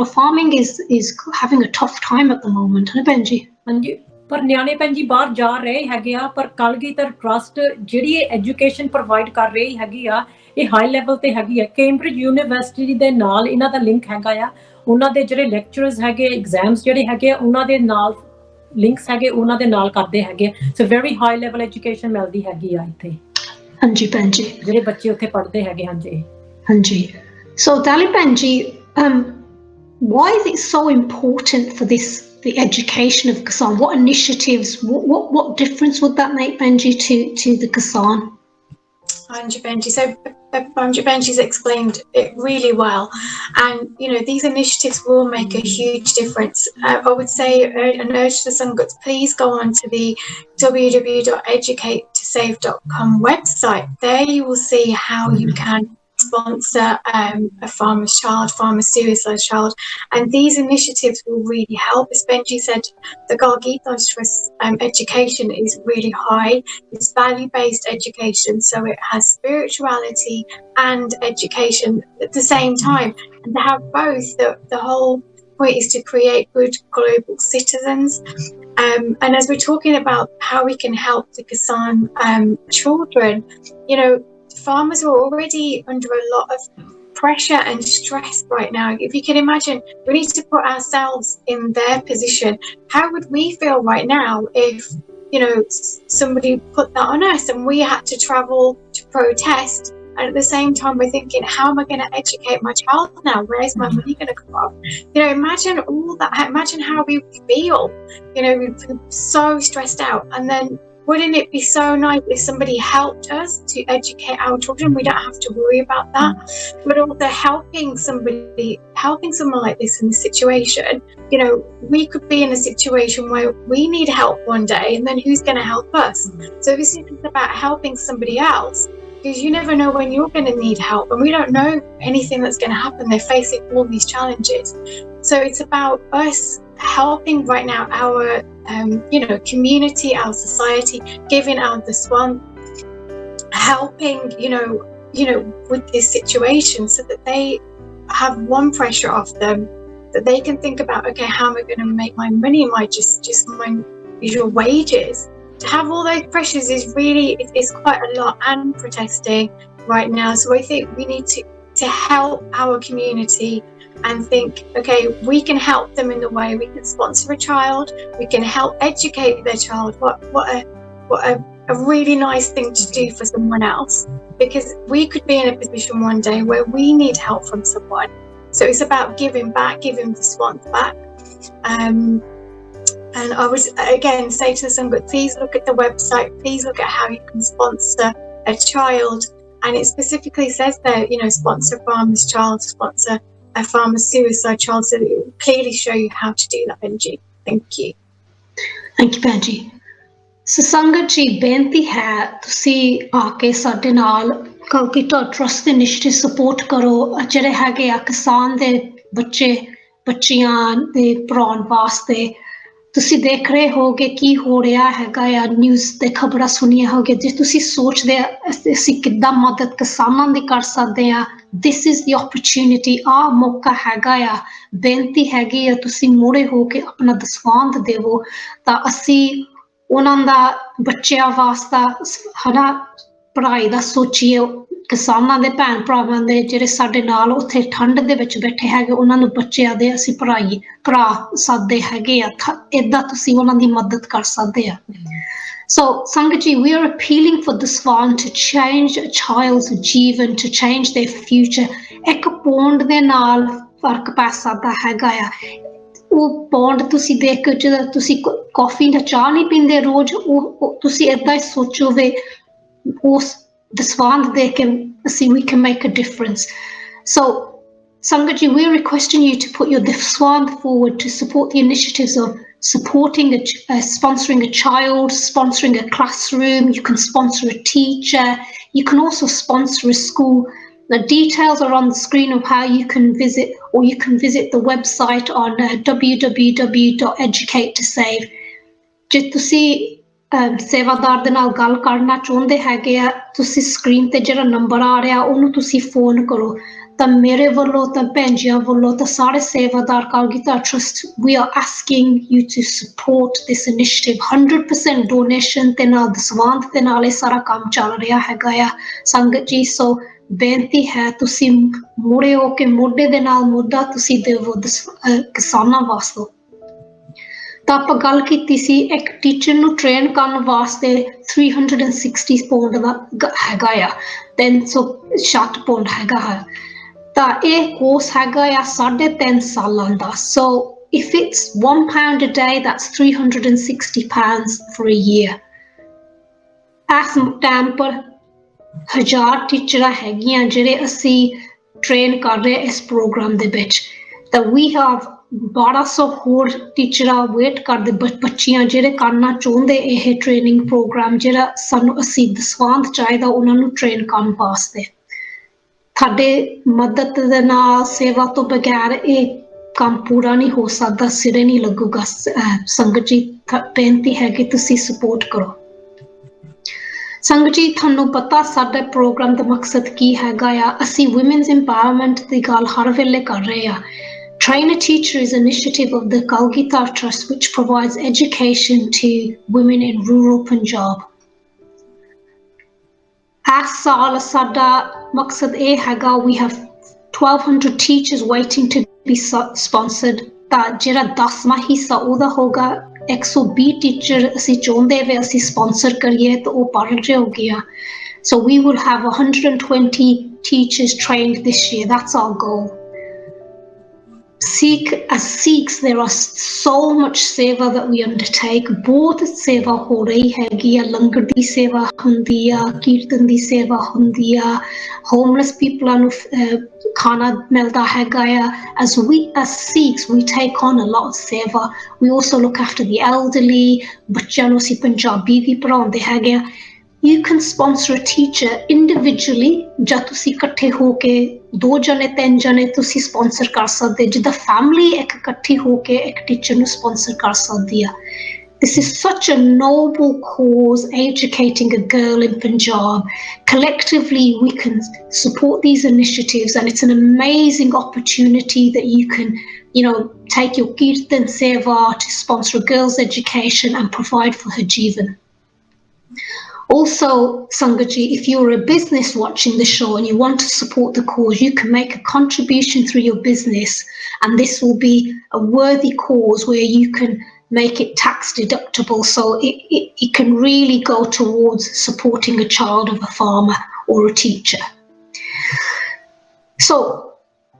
farming is having a tough time at the moment ਹੈ ਭੈਣ ਜੀ ਹਾਂਜੀ ਪਰ ਨਿਆਣੇ ਭੈਣ ਜੀ ਬਾਹਰ ਜਾ ਰਹੇ ਹੈਗੇ ਆ, ਪਰ ਕਲਗੀਧਰ ਟਰਸਟ ਜਿਹੜੀ ਇਹ ਐਜੂਕੇਸ਼ਨ ਪ੍ਰੋਵਾਈਡ ਕਰ ਰਹੀ ਹੈਗੀ ਆ, ਇਹ ਹਾਈ ਲੈਵਲ ਤੇ ਹੈਗੀ ਆ। ਕੈਂਬਰਿਜ ਯੂਨੀਵਰਸਿਟੀ ਦੇ ਨਾਲ ਇਹਨਾਂ ਦਾ ਲਿੰਕ ਹੈਗਾ ਆ, ਉਹਨਾਂ ਦੇ ਜਿਹੜੇ ਲੈਕਚਰਰਸ ਹੈਗੇ, ਐਗਜ਼ਾਮਸ ਜਿਹੜੇ ਹੈਗੇ ਆ, ਉਹਨਾਂ ਦੇ ਨਾਲ ਲਿੰਕਸ ਹੈਗੇ, ਉਹਨਾਂ ਦੇ ਨਾਲ ਕਰਦੇ ਹੈਗੇ। So very high level education ਮਿਲਦੀ ਹੈਗੀ ਆ ਇੱਥੇ। ਹਾਂਜੀ ਭੈਣ ਜੀ, ਜਿਹੜੇ ਬੱਚੇ ਉੱਥੇ ਪੜ੍ਹਦੇ ਹੈਗੇ। ਹਾਂਜੀ ਹਾਂਜੀ। ਸੋ ਦਾਲੀ ਭੈਣ ਜੀ, why is it so important for this, the education of Kisan? What initiatives, what difference would that make, Benji, to the Kisan? Anji Benji, so Benji's explained it really well, and you know these initiatives will make a huge difference. I would say and urge the Sanghats, please go on to the www.educatetosave.com website. There you will see how you can sponsor a farmer's child, farmer suicide child, and these initiatives will really help. As Benji said, the Galgita Trust education is really high. It's value-based education, so it has spirituality and education at the same time, and to have both, the whole point is to create good global citizens. And as we're talking about how we can help the Kisan children, you know, farmers are already under a lot of pressure and stress right now. If you can imagine, we need to put ourselves in their position. How would we feel right now if, you know, somebody put that on us and we had to travel to protest, and at the same time we're thinking, how am I going to educate my child now? Where's my money going to come from? You know, imagine all that. Imagine how we feel. You know, we'd be so stressed out, and then wouldn't it be so nice if somebody helped us to educate our children? We don't have to worry about that. But also helping someone like this in this situation, you know, we could be in a situation where we need help one day, and then who's going to help us? So this isn't about helping somebody else, because you never know when you're going to need help, and we don't know anything that's going to happen. They're facing all these challenges. So it's about us helping right now our you know, community, our society, giving out the swan, helping you know with this situation, so that they have one pressure off them, that they can think about, okay, how am I going to make my money, my just my usual wages? To have all those pressures is really, it's quite a lot, and protesting right now. So I think we need to help our community and think, okay, we can help them in the way we can sponsor a child, we can help educate their child. What a really nice thing to do for someone else, because we could be in a position one day where we need help from someone. So it's about giving back, giving the swans back. And I would again say to the Sangat, please look at the website, please look at how you can sponsor a child, and it specifically says there, you know, sponsor farmer's child, sponsor a farmer's suicide child, so that it will clearly show you how to do that, Benji. Thank you. Thank you, Benji. So ਸੰਗਤ ਜੀ, ਬੇਨਤੀ ਹੈ ਤੁਸੀਂ ਆ ਕੇ ਸਾਡੇ ਨਾਲ Kalgidhar trust ਦੇ initiative support ਕਰੋ, ਜਿਹੜੇ ਹੈਗੇ ਆ ਕਿਸਾਨ ਦੇ ਬੱਚਿਆਂ ਦੇ ਪੜ੍ਹਾਉਣ ਵਾਸਤੇ। ਤੁਸੀਂ ਦੇਖ ਰਹੇ ਹੋਗੇ ਕੀ ਹੋ ਰਿਹਾ ਹੈਗਾ ਆ, ਨਿਊਜ਼ ਤੇ ਖਬਰਾਂ ਸੁਣੀਆਂ ਹੋਗੇ। ਜੇ ਤੁਸੀਂ ਸੋਚਦੇ ਆ ਅਸੀਂ ਕਿੱਦਾਂ ਮਦਦ ਕਿਸਾਨਾਂ ਦੀ ਕਰ ਸਕਦੇ ਆ, this is the opportunity, ਆਹ ਮੌਕਾ ਹੈਗਾ ਆ। ਬੇਨਤੀ ਹੈਗੀ ਆ ਤੁਸੀਂ ਮੋੜੇ ਹੋ ਕੇ ਆਪਣਾ ਦਸਵੰਧ ਦੇਵੋ, ਤਾਂ ਅਸੀਂ ਉਹਨਾਂ ਦਾ ਬੱਚਿਆਂ ਵਾਸਤੇ ਹਨਾ ਪੜ੍ਹਾਈ ਦਾ ਸੋਚੀਏ। ਕਿਸਾਨਾਂ ਦੇ ਭੈਣ ਭਰਾਵਾਂ ਦੇ ਜਿਹੜੇ ਸਾਡੇ ਨਾਲ ਉੱਥੇ ਠੰਡ ਦੇ ਵਿੱਚ ਬੈਠੇ ਹੈਗੇ, ਉਹਨਾਂ ਨੂੰ ਬੱਚਿਆਂ ਦੇ ਅਸੀਂ ਪੜ੍ਹਾ ਸਕਦੇ ਹੈਗੇ ਆ। ਏਦਾਂ ਤੁਸੀਂ ਉਹਨਾਂ ਦੀ ਮਦਦ ਕਰ ਸਕਦੇ ਆ। So Sangat ji, we are appealing for the swan to change a child's jeevan, to change their future. ਇੱਕ ਪੌਂਡ ਦੇ ਨਾਲ ਫਰਕ ਪੈ ਸਕਦਾ ਹੈਗਾ ਆ। ਉਹ ਪੌਂਡ ਤੁਸੀਂ ਦੇਖ ਕੇ, ਜਦੋਂ ਤੁਸੀਂ ਕੌਫੀ ਜਾਂ ਚਾਹ ਨਹੀਂ ਪੀਂਦੇ ਰੋਜ਼, ਉਹ ਤੁਸੀਂ ਏਦਾਂ ਹੀ ਸੋਚੋ ਵੇ ਉਸ ਦਸਵੰਧ ਦੇ ਕੇ ਅਸੀਂ we can make a difference. So Sangat ji, we're requesting you to put your daswand forward to support the initiatives of supporting sponsoring a child, sponsoring a classroom. You can sponsor a teacher. You can also sponsor a school. The details are on the screen of how you can visit, or you can visit the website on www.educatetosave. ਜੇ ਤੁਸੀਂ ਸੇਵਾਦਾਰ ਦੇ ਨਾਲ ਗੱਲ ਕਰਨਾ ਚਾਹੁੰਦੇ ਹੈਗੇ ਆ, ਤੁਸੀਂ ਸਕਰੀਨ ਤੇ ਜਿਹੜਾ ਨੰਬਰ ਆ ਰਿਹਾ ਉਹਨੂੰ ਤੁਸੀਂ ਫੋਨ ਕਰੋ। ਤਾਂ ਮੇਰੇ ਵੱਲੋਂ ਤਾਂ ਭੈਣ ਜੀਆਂ ਵੱਲੋਂ ਤਾਂ ਸਾਰੇ ਸੇਵਾਦਾਰ Kalgidhar trust we are asking you to support this initiative 100% donation ਤੇ ਨਾਲ ਦਸਵੰਧ ਦੇ ਨਾਲ ਇਹ ਸਾਰਾ ਕੰਮ ਚੱਲ ਰਿਹਾ ਹੈਗਾ ਆ ਸੰਗਤ ਜੀ ਸੋ ਬੇਨਤੀ ਹੈ ਤੁਸੀਂ ਮੁੜੇ ਹੋ ਕੇ ਮੋਢੇ ਦੇ ਨਾਲ ਮੋਢਾ ਤੁਸੀਂ ਦੇਵੋ ਕਿਸਾਨਾਂ ਵਾਸਤੇ ਤਾਂ ਆਪਾਂ ਗੱਲ ਕੀਤੀ ਸੀ ਇੱਕ ਟੀਚਰ ਨੂੰ ਟ੍ਰੇਨ ਕਰਨ ਵਾਸਤੇ 360 ਪੌਂਡ ਦਾ ਹੈਗਾ ਆ 360 ਪੌਂਡ ਹੈਗਾ ਹੈ ਤਾਂ ਇਹ ਕੋਰਸ ਹੈਗਾ ਆ 3.5 ਸਾਲਾਂ ਦਾ ਸੋ if it's £1 a day that's 360 pounds for a year ਇਸ ਟਾਈਮ ਪਰ 1000 ਟੀਚਰਾਂ ਹੈਗੀਆਂ ਜਿਹੜੇ ਅਸੀਂ ਟ੍ਰੇਨ ਕਰ ਰਹੇ ਇਸ ਪ੍ਰੋਗਰਾਮ ਦੇ ਵਿੱਚ ਤਾਂ we have 1200 ਹੋਰ ਟੀਚਰਾਂ ਵੇਟ ਕਰਦੇ ਬੱਚੀਆਂ ਜਿਹੜੇ ਕਰਨਾ ਚਾਹੁੰਦੇ ਇਹ ਟ੍ਰੇਨਿੰਗ ਪ੍ਰੋਗਰਾਮ ਜਿਹੜਾ ਸਾਨੂੰ ਅਸੀਂ ਦਸਵੰਧ ਚਾਹੀਦਾ ਉਹਨਾਂ ਨੂੰ ਟ੍ਰੇਨ ਕਰਨ ਵਾਸਤੇ ਤੁਹਾਡੇ ਮਦਦ ਦੇ ਨਾਲ ਸੇਵਾ ਤੋਂ ਬਗੈਰ ਇਹ ਕੰਮ ਪੂਰਾ ਨਹੀਂ ਹੋ ਸਕਦਾ ਸਿਰੇ ਨਹੀਂ ਲੱਗੂਗਾ ਸੰਗਤ ਜੀ ਬੇਨਤੀ ਹੈ ਕਿ ਤੁਸੀਂ ਸਪੋਰਟ ਕਰੋ ਸੰਗਤ ਜੀ ਤੁਹਾਨੂੰ ਪਤਾ ਸਾਡੇ ਪ੍ਰੋਗਰਾਮ ਦਾ ਮਕਸਦ ਕੀ ਹੈਗਾ ਆ ਅਸੀਂ women's empowerment ਦੀ ਗੱਲ ਹਰ ਵੇਲੇ ਕਰ ਰਹੇ ਆ Train a Teacher is an initiative of the Kalgitar Trust which provides education to women in rural Punjab. As saal sada maqsad eh haga we have 1200 teachers waiting to be sponsored ta jera 10ਵਾਂ ਹਿੱਸਾ ਉਹਦਾ ਹੋਗਾ 120 teacher ਅਸੀਂ ਚਾਹੁੰਦੇ ਵੇ ਅਸੀਂ sponsor ਕਰੀਏ ਤਾਂ ਉਹ ਪੜ੍ਹ ਰਹੇ ਹੋ ਗਿਆ so we will have 120 teachers trained this year that's our goal as Sikhs there are so much seva that we undertake ਬਹੁਤ ਸੇਵਾ ਹੋ ਰਹੀ ਹੈਗੀ ਆ ਲੰਗਰ ਦੀ ਸੇਵਾ ਹੁੰਦੀ ਆ ਕੀਰਤਨ ਦੀ ਸੇਵਾ ਹੁੰਦੀ ਆ homeless people ਨੂੰ ਖਾਣਾ ਮਿਲਦਾ ਹੈਗਾ ਆ as Sikhs we take on a lot of seva we also look after the elderly ਬੱਚਿਆਂ ਨੂੰ ਅਸੀਂ ਪੰਜਾਬੀ ਵੀ ਪੜ੍ਹਾਉਂਦੇ ਹੈਗੇ ਆ you can sponsor a teacher individually ਜਾਂ ਤੁਸੀਂ ਇਕੱਠੇ ਹੋ ਕੇ 2 ਜਣੇ 3 ਜਣੇ ਤੁਸੀਂ sponsor ਕਰ ਸਕਦੇ ਜਿੱਦਾਂ family ਇੱਕ ਇਕੱਠੀ ਹੋ ਕੇ ਇੱਕ teacher ਨੂੰ sponsor ਕਰ ਸਕਦੀ ਆ This is such a noble cause, educating a girl in Punjab. Collectively, we can support these initiatives and it's an amazing opportunity that you can, take your Kirtan Seva to sponsor a girl's education and provide for her Jeevan. Also, Sangaji, if you're a business watching the show and you want to support the cause, you can make a contribution through your business and this will be a worthy cause where you can make it tax deductible so it can really go towards supporting a child of a farmer or a teacher. So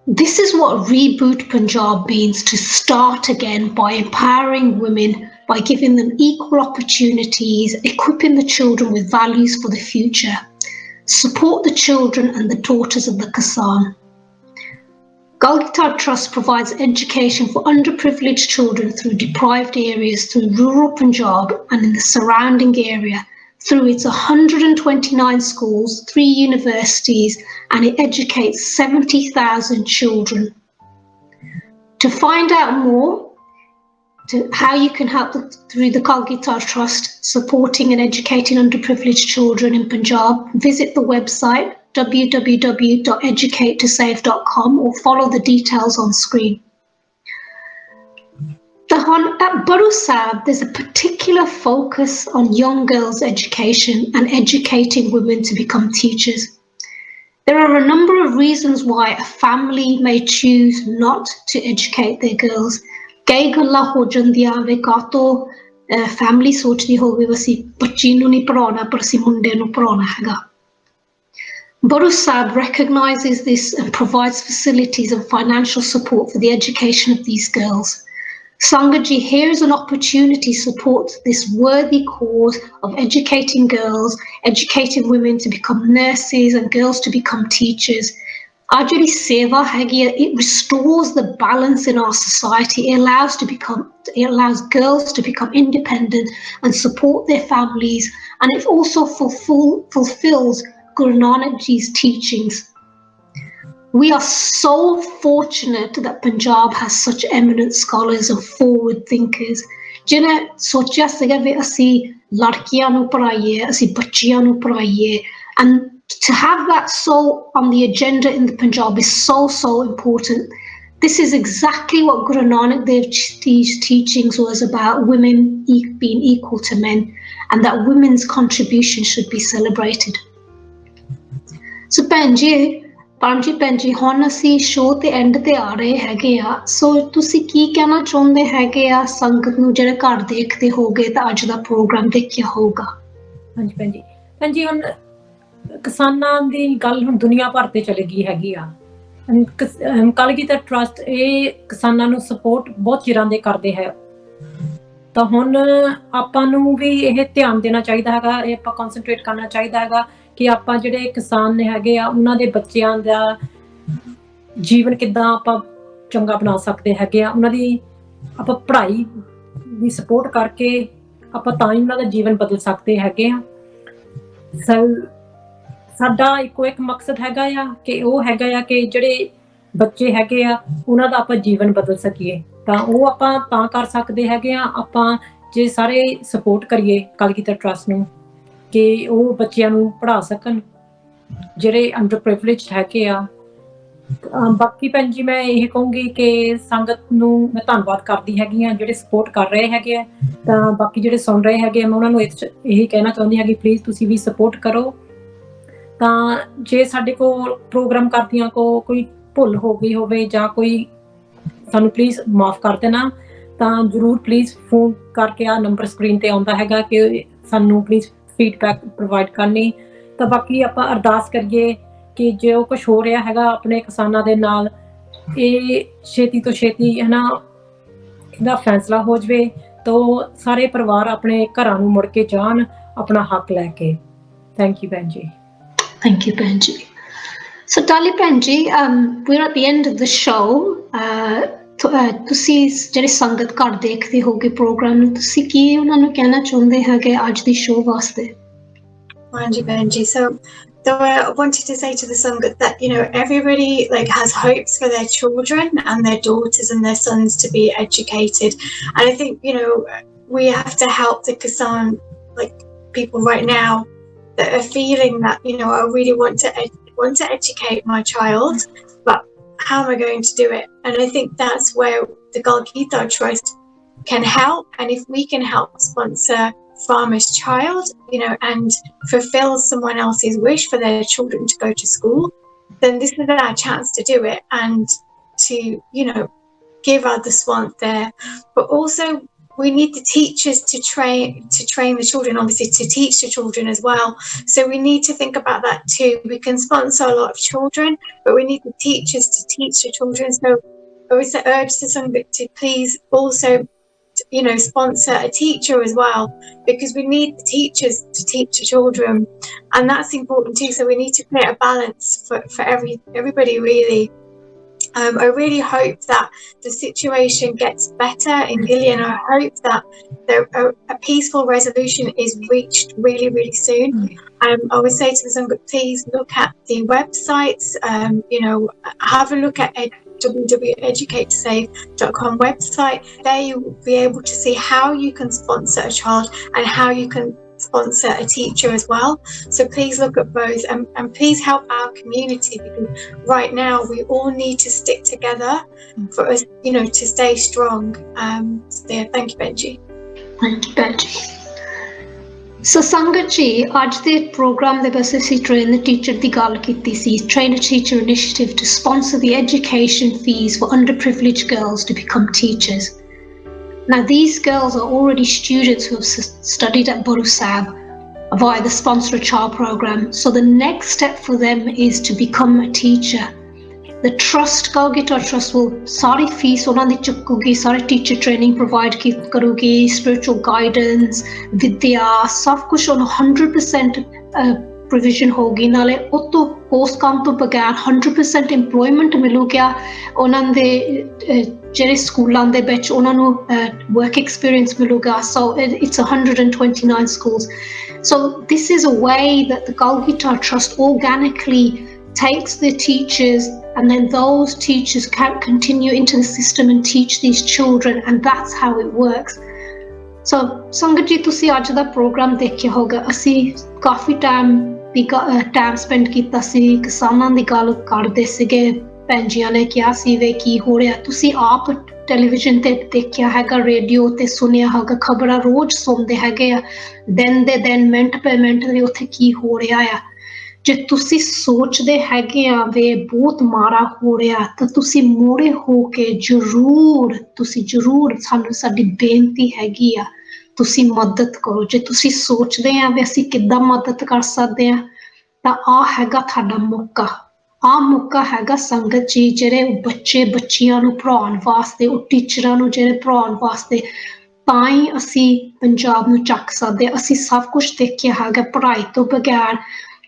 this is what Reboot Punjab means, to start again by empowering women, by giving them equal opportunities, equipping the children with values for the future, support the children and the daughters of the Kisan. Kalgitar Trust provides education for underprivileged children through deprived areas, through rural Punjab and in the surrounding area, through its 129 schools, 3 universities, and it educates 70,000 children. To find out more, to how you can help through the Kalgitar Trust supporting and educating underprivileged children in Punjab, visit the website www.educatetosave.com or follow the details on screen. At Baru Sahib, there's a particular focus on young girls' education and educating women to become teachers. There are a number of reasons why a family may choose not to educate their girls. ਕਈ ਗੱਲਾਂ ਹੋ ਜਾਂਦੀਆਂ ਵੇ ਕਾਤੋਂ family ਸੋਚਦੀ ਹੋਵੇ ਅਸੀਂ ਬੱਚੀ ਨੂੰ ਨਹੀਂ ਪੜ੍ਹਾਉਣਾ ਪਰ ਅਸੀਂ ਮੁੰਡੇ ਨੂੰ ਪੜ੍ਹਾਉਣਾ ਹੈਗਾ Baru Sahib recognizes this and provides facilities and financial support for the education of these girls. Sangaji, here is an opportunity to support this worthy cause of educating girls, educating women to become nurses and girls to become teachers. Ajari seva hagia, it restores the balance in our society. It allows girls to become independent and support their families, and it also fulfills Guru Nanak Ji's teachings. We are so fortunate that Punjab has such eminent scholars and forward thinkers. Jina sochya siga ve asi ladkiyan nu padhaiye, asi bachchiyan nu padhaiye, and to have that so on the agenda in the Punjab is so important. This is exactly what Guru Nanak Dev's teachings was about, women being equal to men, and that women's contribution should be celebrated. So ਭੈਣ ਜੀ ਹੁਣ ਅਸੀਂ show ਤੇ and ਤੇ ਆ ਰਹੇ ਹੈਗੇ ਆ, ਸੋ ਤੁਸੀਂ ਕੀ ਕਹਿਣਾ ਚਾਹੁੰਦੇ ਹੈਗੇ ਆ ਸੰਗਤ ਨੂੰ ਜਿਹੜੇ ਘਰ ਦੇਖਦੇ ਹੋਗੇ ਤਾਂ ਅੱਜ ਦਾ ਪ੍ਰੋਗਰਾਮ ਦੇਖਿਆ ਹੋਊਗਾ? ਹਾਂਜੀ ਭੈਣ ਜੀ ਹੁਣ ਕਿਸਾਨਾਂ ਦੀ ਗੱਲ ਹੁਣ ਦੁਨੀਆ ਭਰ ਤੇ ਚਲੇ ਗਈ ਹੈਗੀ ਆ। ਕਲਗੀਧਰ ਟਰੱਸਟ ਇਹ ਕਿਸਾਨਾਂ ਨੂੰ ਸਪੋਰਟ ਬਹੁਤ ਚਿਰਾਂ ਦੇ ਕਰਦੇ ਹੈ, ਤਾਂ ਹੁਣ ਆਪਾਂ ਨੂੰ ਵੀ ਇਹ ਧਿਆਨ ਦੇਣਾ ਚਾਹੀਦਾ ਹੈਗਾ, ਇਹ ਆਪਾਂ ਕਨਸੈਂਟਰੇਟ ਕਰਨਾ ਚਾਹੀਦਾ ਹੈਗਾ ਕਿ ਆਪਾਂ ਜਿਹੜੇ ਕਿਸਾਨ ਨੇ ਹੈਗੇ ਆ ਉਹਨਾਂ ਦੇ ਬੱਚਿਆਂ ਦਾ ਜੀਵਨ ਕਿੱਦਾਂ ਆਪਾਂ ਚੰਗਾ ਬਣਾ ਸਕਦੇ ਹੈਗੇ ਆ, ਉਹਨਾਂ ਦੀ ਆਪਾਂ ਪੜ੍ਹਾਈ ਦੀ ਸਪੋਰਟ ਕਰਕੇ ਆਪਾਂ ਤਾਂ ਹੀ ਉਹਨਾਂ ਦਾ ਜੀਵਨ ਬਦਲ ਸਕਦੇ ਹੈਗੇ ਆ। ਸਾਡਾ ਇੱਕੋ ਇੱਕ ਮਕਸਦ ਹੈਗਾ ਆ ਕਿ ਉਹ ਹੈਗਾ ਆ ਕਿ ਜਿਹੜੇ ਬੱਚੇ ਹੈਗੇ ਆ ਉਹਨਾਂ ਦਾ ਆਪਾਂ ਜੀਵਨ ਬਦਲ ਸਕੀਏ, ਤਾਂ ਉਹ ਆਪਾਂ ਤਾਂ ਕਰ ਸਕਦੇ ਹੈਗੇ ਆ ਆਪਾਂ ਜੇ ਸਾਰੇ ਸਪੋਰਟ ਕਰੀਏ ਕਲਗੀਧਰ ਟਰੱਸਟ ਨੂੰ ਕਿ ਉਹ ਬੱਚਿਆਂ ਨੂੰ ਪੜ੍ਹਾ ਸਕਣ ਜਿਹੜੇ ਅੰਡਰ ਪ੍ਰਿਵਿਲੇਜਡ ਹੈਗੇ ਆ। ਬਾਕੀ ਭੈਣ ਜੀ ਮੈਂ ਇਹ ਕਹੂੰਗੀ ਕਿ ਸੰਗਤ ਨੂੰ ਮੈਂ ਧੰਨਵਾਦ ਕਰਦੀ ਹੈਗੀ ਆ ਜਿਹੜੇ ਸਪੋਰਟ ਕਰ ਰਹੇ ਹੈਗੇ ਆ, ਤਾਂ ਬਾਕੀ ਜਿਹੜੇ ਸੁਣ ਰਹੇ ਹੈਗੇ ਆ ਮੈਂ ਉਹਨਾਂ ਨੂੰ ਇਹ ਕਹਿਣਾ ਚਾਹੁੰਦੀ ਹਾਂ ਕਿ ਪਲੀਜ਼ ਤੁਸੀਂ ਵੀ ਸਪੋਰਟ ਕਰੋ। ਤਾਂ ਜੇ ਸਾਡੇ ਕੋਲ ਪ੍ਰੋਗਰਾਮ ਕਰਦਿਆਂ ਕੋਈ ਭੁੱਲ ਹੋ ਗਈ ਹੋਵੇ ਜਾਂ ਕੋਈ ਸਾਨੂੰ ਪਲੀਜ਼ ਮਾਫ ਕਰ ਦੇਣਾ, ਤਾਂ ਜ਼ਰੂਰ ਪਲੀਜ਼ ਫੋਨ ਕਰਕੇ ਆ ਨੰਬਰ ਸਕਰੀਨ ਤੇ ਆਉਂਦਾ ਹੈਗਾ ਕਿ ਸਾਨੂੰ ਪਲੀਜ਼ ਫੀਡਬੈਕ ਪ੍ਰੋਵਾਈਡ ਕਰਨੀ। ਤਾਂ ਬਾਕੀ ਆਪਾਂ ਅਰਦਾਸ ਕਰੀਏ ਕਿ ਜੋ ਕੁਛ ਹੋ ਰਿਹਾ ਹੈਗਾ ਆਪਣੇ ਕਿਸਾਨਾਂ ਦੇ ਨਾਲ ਇਹ ਛੇਤੀ ਤੋਂ ਛੇਤੀ ਹੈ ਨਾ ਇਹਦਾ ਫੈਸਲਾ ਹੋ ਜਾਵੇ, ਤਾਂ ਸਾਰੇ ਪਰਿਵਾਰ ਆਪਣੇ ਘਰਾਂ ਨੂੰ ਮੁੜ ਕੇ ਜਾਣ ਆਪਣਾ ਹੱਕ ਲੈ ਕੇ। ਥੈਂਕ ਯੂ ਭੈਣ ਜੀ। Thank you, Benji. So, Dali Benji, we're at the end of the show. ਤੁਸੀਂ ਜਿਹੜੇ ਸੰਗਤ ਘਰ ਦੇਖਦੇ ਹੋਗੇ ਪ੍ਰੋਗਰਾਮ ਨੂੰ, ਤੁਸੀਂ ਕੀ ਉਹਨਾਂ ਨੂੰ ਕਹਿਣਾ ਚਾਹੁੰਦੇ ਹੈਗੇ ਅੱਜ ਦੀ ਸ਼ੋਅ ਵਾਸਤੇ? ਹਾਂਜੀ Benji, so I wanted to say to the Sangat that, you know, everybody like has hopes for their children and their daughters and their sons to be educated, and I think, you know, we have to help the Kisan like people right now that are feeling that, you know, I really want to educate my child, but how am I going to do it? And I think that's where the Galgita Trust can help, and if we can help sponsor farmer's child, you know, and fulfill someone else's wish for their children to go to school, then this is our chance to do it and to, you know, give our the swamp there. But also we need the teachers to train the children, obviously to teach the children as well. So we need to think about that too. We can sponsor a lot of children, but we need the teachers to teach the children. So I would urge the Sangat to please also, you know, sponsor a teacher as well, because we need the teachers to teach the children, and that's important too. So we need to create a balance for everybody really. I really hope that the situation gets better in Gili, and I hope that a peaceful resolution is reached really, really soon. I would say to the Sangat, please look at the websites, you know, have a look at www.educatesave.com website. There you will be able to see how you can sponsor a child and how you can sponsor a teacher as well. So please look at both, and please help our community, because right now we all need to stick together for us, you know, to stay strong. So yeah, thank you Benji. Thank you Benji. So ਸੰਗਤ ਜੀ ਅੱਜ ਦੇ programme ਦੇ ਵਿੱਚ ਅਸੀਂ train teacher ਦੀ ਗੱਲ ਕੀਤੀ ਸੀ, train a teacher initiative to sponsor the education fees for underprivileged girls to become teachers. Now these girls are already students who have studied at Buru Sahib via the Sponsor a Child program, so the next step for them is to become a teacher. The trust, Galgita Trust, will sari fees ਉਹਨਾਂ ਦੀ ਚੁੱਕੂਗੀ, ਸਾਰੇ teacher training provide ਕਰੂਗੀ, spiritual guidance, vidya, ਸਭ ਕੁਛ on 100% provision ਹੋਗੀ, ਨਾਲੇ ਉਹ ਤੋਂ post ਕੰਮ ਤੋਂ ਬਗੈਰ 100% employment ਮਿਲੂਗਾ ਉਹਨਾਂ ਦੇ ਜਿਹੜੇ ਸਕੂਲਾਂ ਦੇ ਵਿੱਚ ਉਹਨਾਂ ਨੂੰ work experience ਮਿਲੂਗਾ. So it's 129 schools. So this is a way that the Galgita Trust organically takes the teachers, and then those teachers can continue into the system and teach these children, and that's how it works. So ਸੰਗਤ ਜੀ ਤੁਸੀਂ ਅੱਜ ਦਾ programme ਦੇਖਿਆ ਹੋਗਾ, ਅਸੀਂ ਕਾਫੀ time ਵੀ time spend ਕੀਤਾ ਸੀ, ਕਿਸਾਨਾਂ ਦੀ ਗੱਲ ਕਰਦੇ ਸੀਗੇ। ਭੈਣ ਜੀਆਂ ਨੇ ਕਿਹਾ ਸੀ ਵੇ ਕੀ ਹੋ ਰਿਹਾ, ਤੁਸੀਂ ਆਪ ਟੈਲੀਵਿਜ਼ਨ ਤੇ ਦੇਖਿਆ ਹੈਗਾ, ਰੇਡੀਓ ਤੇ ਸੁਣਿਆ ਹੈਗਾ, ਖਬਰਾਂ ਰੋਜ਼ ਸੁਣਦੇ ਹੈਗੇ ਆ, ਦਿਨ ਦੇ ਦਿਨ ਮਿੰਟ ਪੇ ਮਿੰਟ ਦੇ ਉੱਥੇ ਕੀ ਹੋ ਰਿਹਾ ਆ। ਜੇ ਤੁਸੀਂ ਸੋਚਦੇ ਹੈਗੇ ਆ ਵੇ ਬਹੁਤ ਮਾੜਾ ਹੋ ਰਿਹਾ, ਤਾਂ ਤੁਸੀਂ ਮੋੜੇ ਹੋ ਕੇ ਜ਼ਰੂਰ ਸਾਨੂੰ, ਸਾਡੀ ਬੇਨਤੀ ਹੈਗੀ ਆ, ਤੁਸੀਂ ਮਦਦ ਕਰੋ। ਜੇ ਤੁਸੀਂ ਸੋਚਦੇ ਆ ਵੀ ਅਸੀਂ ਕਿੱਦਾਂ ਮਦਦ ਕਰ ਸਕਦੇ ਆ, ਤਾਂ ਆਹ ਹੈਗਾ ਤੁਹਾਡਾ ਮੌਕਾ। ਆਹ ਮੌਕਾ ਹੈਗਾ ਸੰਗਤ ਜੀ, ਜਿਹੜੇ ਬੱਚਿਆਂ ਨੂੰ ਪੜ੍ਹਾਉਣ ਵਾਸਤੇ, ਉਹ ਟੀਚਰਾਂ ਨੂੰ ਜਿਹੜੇ ਪੜ੍ਹਾਉਣ ਵਾਸਤੇ, ਤਾਂ ਹੀ ਅਸੀਂ ਪੰਜਾਬ ਨੂੰ ਚੱਕ ਸਕਦੇ। ਅਸੀਂ ਸਭ ਕੁਝ ਦੇਖਿਆ ਹੈਗਾ, ਪੜ੍ਹਾਈ ਤੋਂ ਬਗੈਰ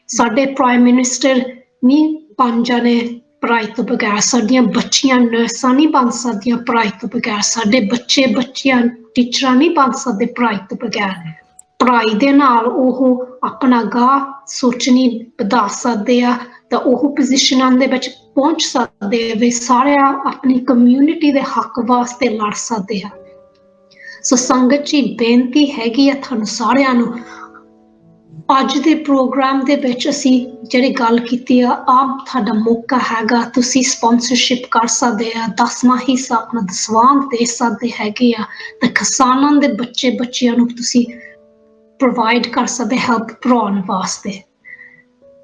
ਸਾਡੇ ਪ੍ਰਾਈਮ ਮਿਨਿਸਟਰ ਨਹੀਂ ਬਣ ਜਾਣੇ, ਪੜ੍ਹਾਈ ਤੋਂ ਬਗੈਰ ਸਾਡੀਆਂ ਬੱਚੀਆਂ ਨਰਸਾਂ ਨਹੀਂ ਬਣ ਸਕਦੀਆਂ, ਪੜ੍ਹਾਈ ਤੋਂ ਬਗੈਰ ਸਾਡੇ ਬੱਚਿਆਂ ਟੀਚਰਾਂ ਨਹੀਂ ਬਣ ਸਕਦੇ, ਪੜ੍ਹਾਈ ਤੋਂ ਬਗੈਰ। ਪੜ੍ਹਾਈ ਦੇ ਨਾਲ ਉਹ ਆਪਣਾ ਗਾਹ ਸੋਚਣੀ ਵਧਾ ਸਕਦੇ ਆ, ਤਾਂ ਉਹ ਪੋਜੀਸ਼ਨਾਂ ਦੇ ਵਿੱਚ ਪਹੁੰਚ ਸਕਦੇ ਵੇ, ਸਾਰੇ ਆਪਣੀ ਕਮਿਊਨਿਟੀ ਦੇ ਹੱਕ ਵਾਸਤੇ ਲੜ ਸਕਦੇ ਆ। ਸੋ ਸੰਗਤ ਜੀ, ਬੇਨਤੀ ਹੈਗੀ ਆ ਤੁਹਾਨੂੰ ਸਾਰਿਆਂ ਨੂੰ, ਅੱਜ ਦੇ ਪ੍ਰੋਗਰਾਮ ਦੇ ਵਿੱਚ ਅਸੀਂ ਜਿਹੜੀ ਗੱਲ ਕੀਤੀ ਆ, ਆਹ ਤੁਹਾਡਾ ਮੌਕਾ ਹੈਗਾ। ਤੁਸੀਂ ਸਪਾਂਸਰਸ਼ਿਪ ਕਰ ਸਕਦੇ ਆ, 10ਵਾਂ ਹਿੱਸਾ ਆਪਣਾ ਦਸਵੰਧ ਦੇ ਸਕਦੇ ਹੈਗੇ ਆ, ਤਾਂ ਕਿਸਾਨਾਂ ਦੇ ਬੱਚਿਆਂ ਨੂੰ ਤੁਸੀਂ ਪ੍ਰੋਵਾਈਡ ਕਰ ਸਕਦੇ ਹੈਲਪ ਪੜ੍ਹਾਉਣ ਵਾਸਤੇ।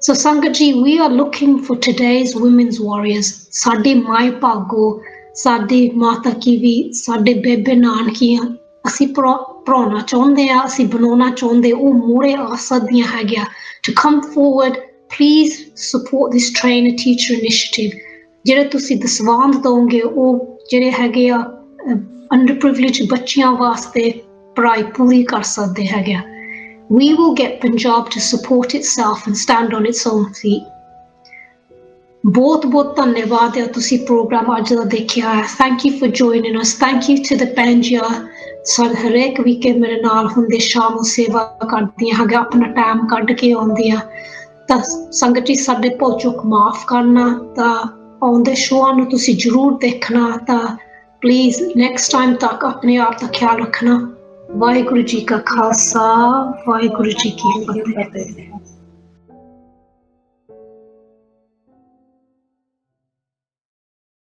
ਸੋ ਸੰਗਤ ਜੀ, we are looking for today's women's warriors। ਸਾਡੇ ਮਾਈ ਭਾਗੋ, ਸਾਡੇ ਮਾਤਾ ਕੀ ਵੀ, ਸਾਡੇ ਬੇਬੇ ਨਾਨਕੀਆਂ ਅਸੀਂ ਪੜ੍ਹਾਉਣਾ ਚਾਹੁੰਦੇ ਆ, ਅਸੀਂ ਬਣਾਉਣਾ ਚਾਹੁੰਦੇ, ਉਹ ਮੂਹਰੇ ਆ ਸਕਦੀਆਂ ਹੈਗੀਆਂ। To come forward, please support this train a teacher initiative। ਜਿਹੜੇ ਤੁਸੀਂ ਦਸਵੰਧ ਦੋਗੇ, ਉਹ ਜਿਹੜੇ ਹੈਗੇ ਆ ਅੰਡਰ ਪ੍ਰਿਵਿਲੇਜ ਬੱਚਿਆਂ ਵਾਸਤੇ ਪੜ੍ਹਾਈ ਪੂਰੀ ਕਰ ਸਕਦੇ ਹੈਗੇ ਆ। We will get Punjab to support itself and stand on its own feet। ਬਹੁਤ ਬਹੁਤ ਧੰਨਵਾਦ ਹੈ, ਤੁਸੀਂ ਪ੍ਰੋਗਰਾਮ ਅੱਜ ਦਾ ਦੇਖਿਆ ਹੈ। Thank you for joining us। Thank you to the ਪੈਂਜੀਆਂ, ਹਰੇਕ ਵੀਕੇ ਮੇਰੇ ਨਾਲ ਹੁੰਦੇ, ਸ਼ਾਮ ਨੂੰ ਸੇਵਾ ਕਰਦੀਆਂ ਹੈਗਾ, ਆਪਣਾ ਟਾਈਮ ਕੱਢ ਕੇ ਆਉਂਦੀਆਂ। ਤਾਂ ਸੰਗਤ ਜੀ, ਸਾਡੇ ਭੁੱਲ ਚੁੱਕ ਮਾਫ ਕਰਨਾ, ਤਾਂ ਆਉਂਦੇ ਸ਼ੋਆਂ ਨੂੰ ਤੁਸੀਂ ਜ਼ਰੂਰ ਦੇਖਣਾ। ਤਾਂ ਪਲੀਜ਼ ਨੈਕਸਟ ਟਾਈਮ ਤੱਕ ਆਪਣੇ ਆਪ ਦਾ ਖਿਆਲ ਰੱਖਣਾ। ਵਾਹਿਗੁਰੂ ਜੀ ਕਾ ਖਾਲਸਾ, ਵਾਹਿਗੁਰੂ ਜੀ ਕੀ ਫਤਿਹ।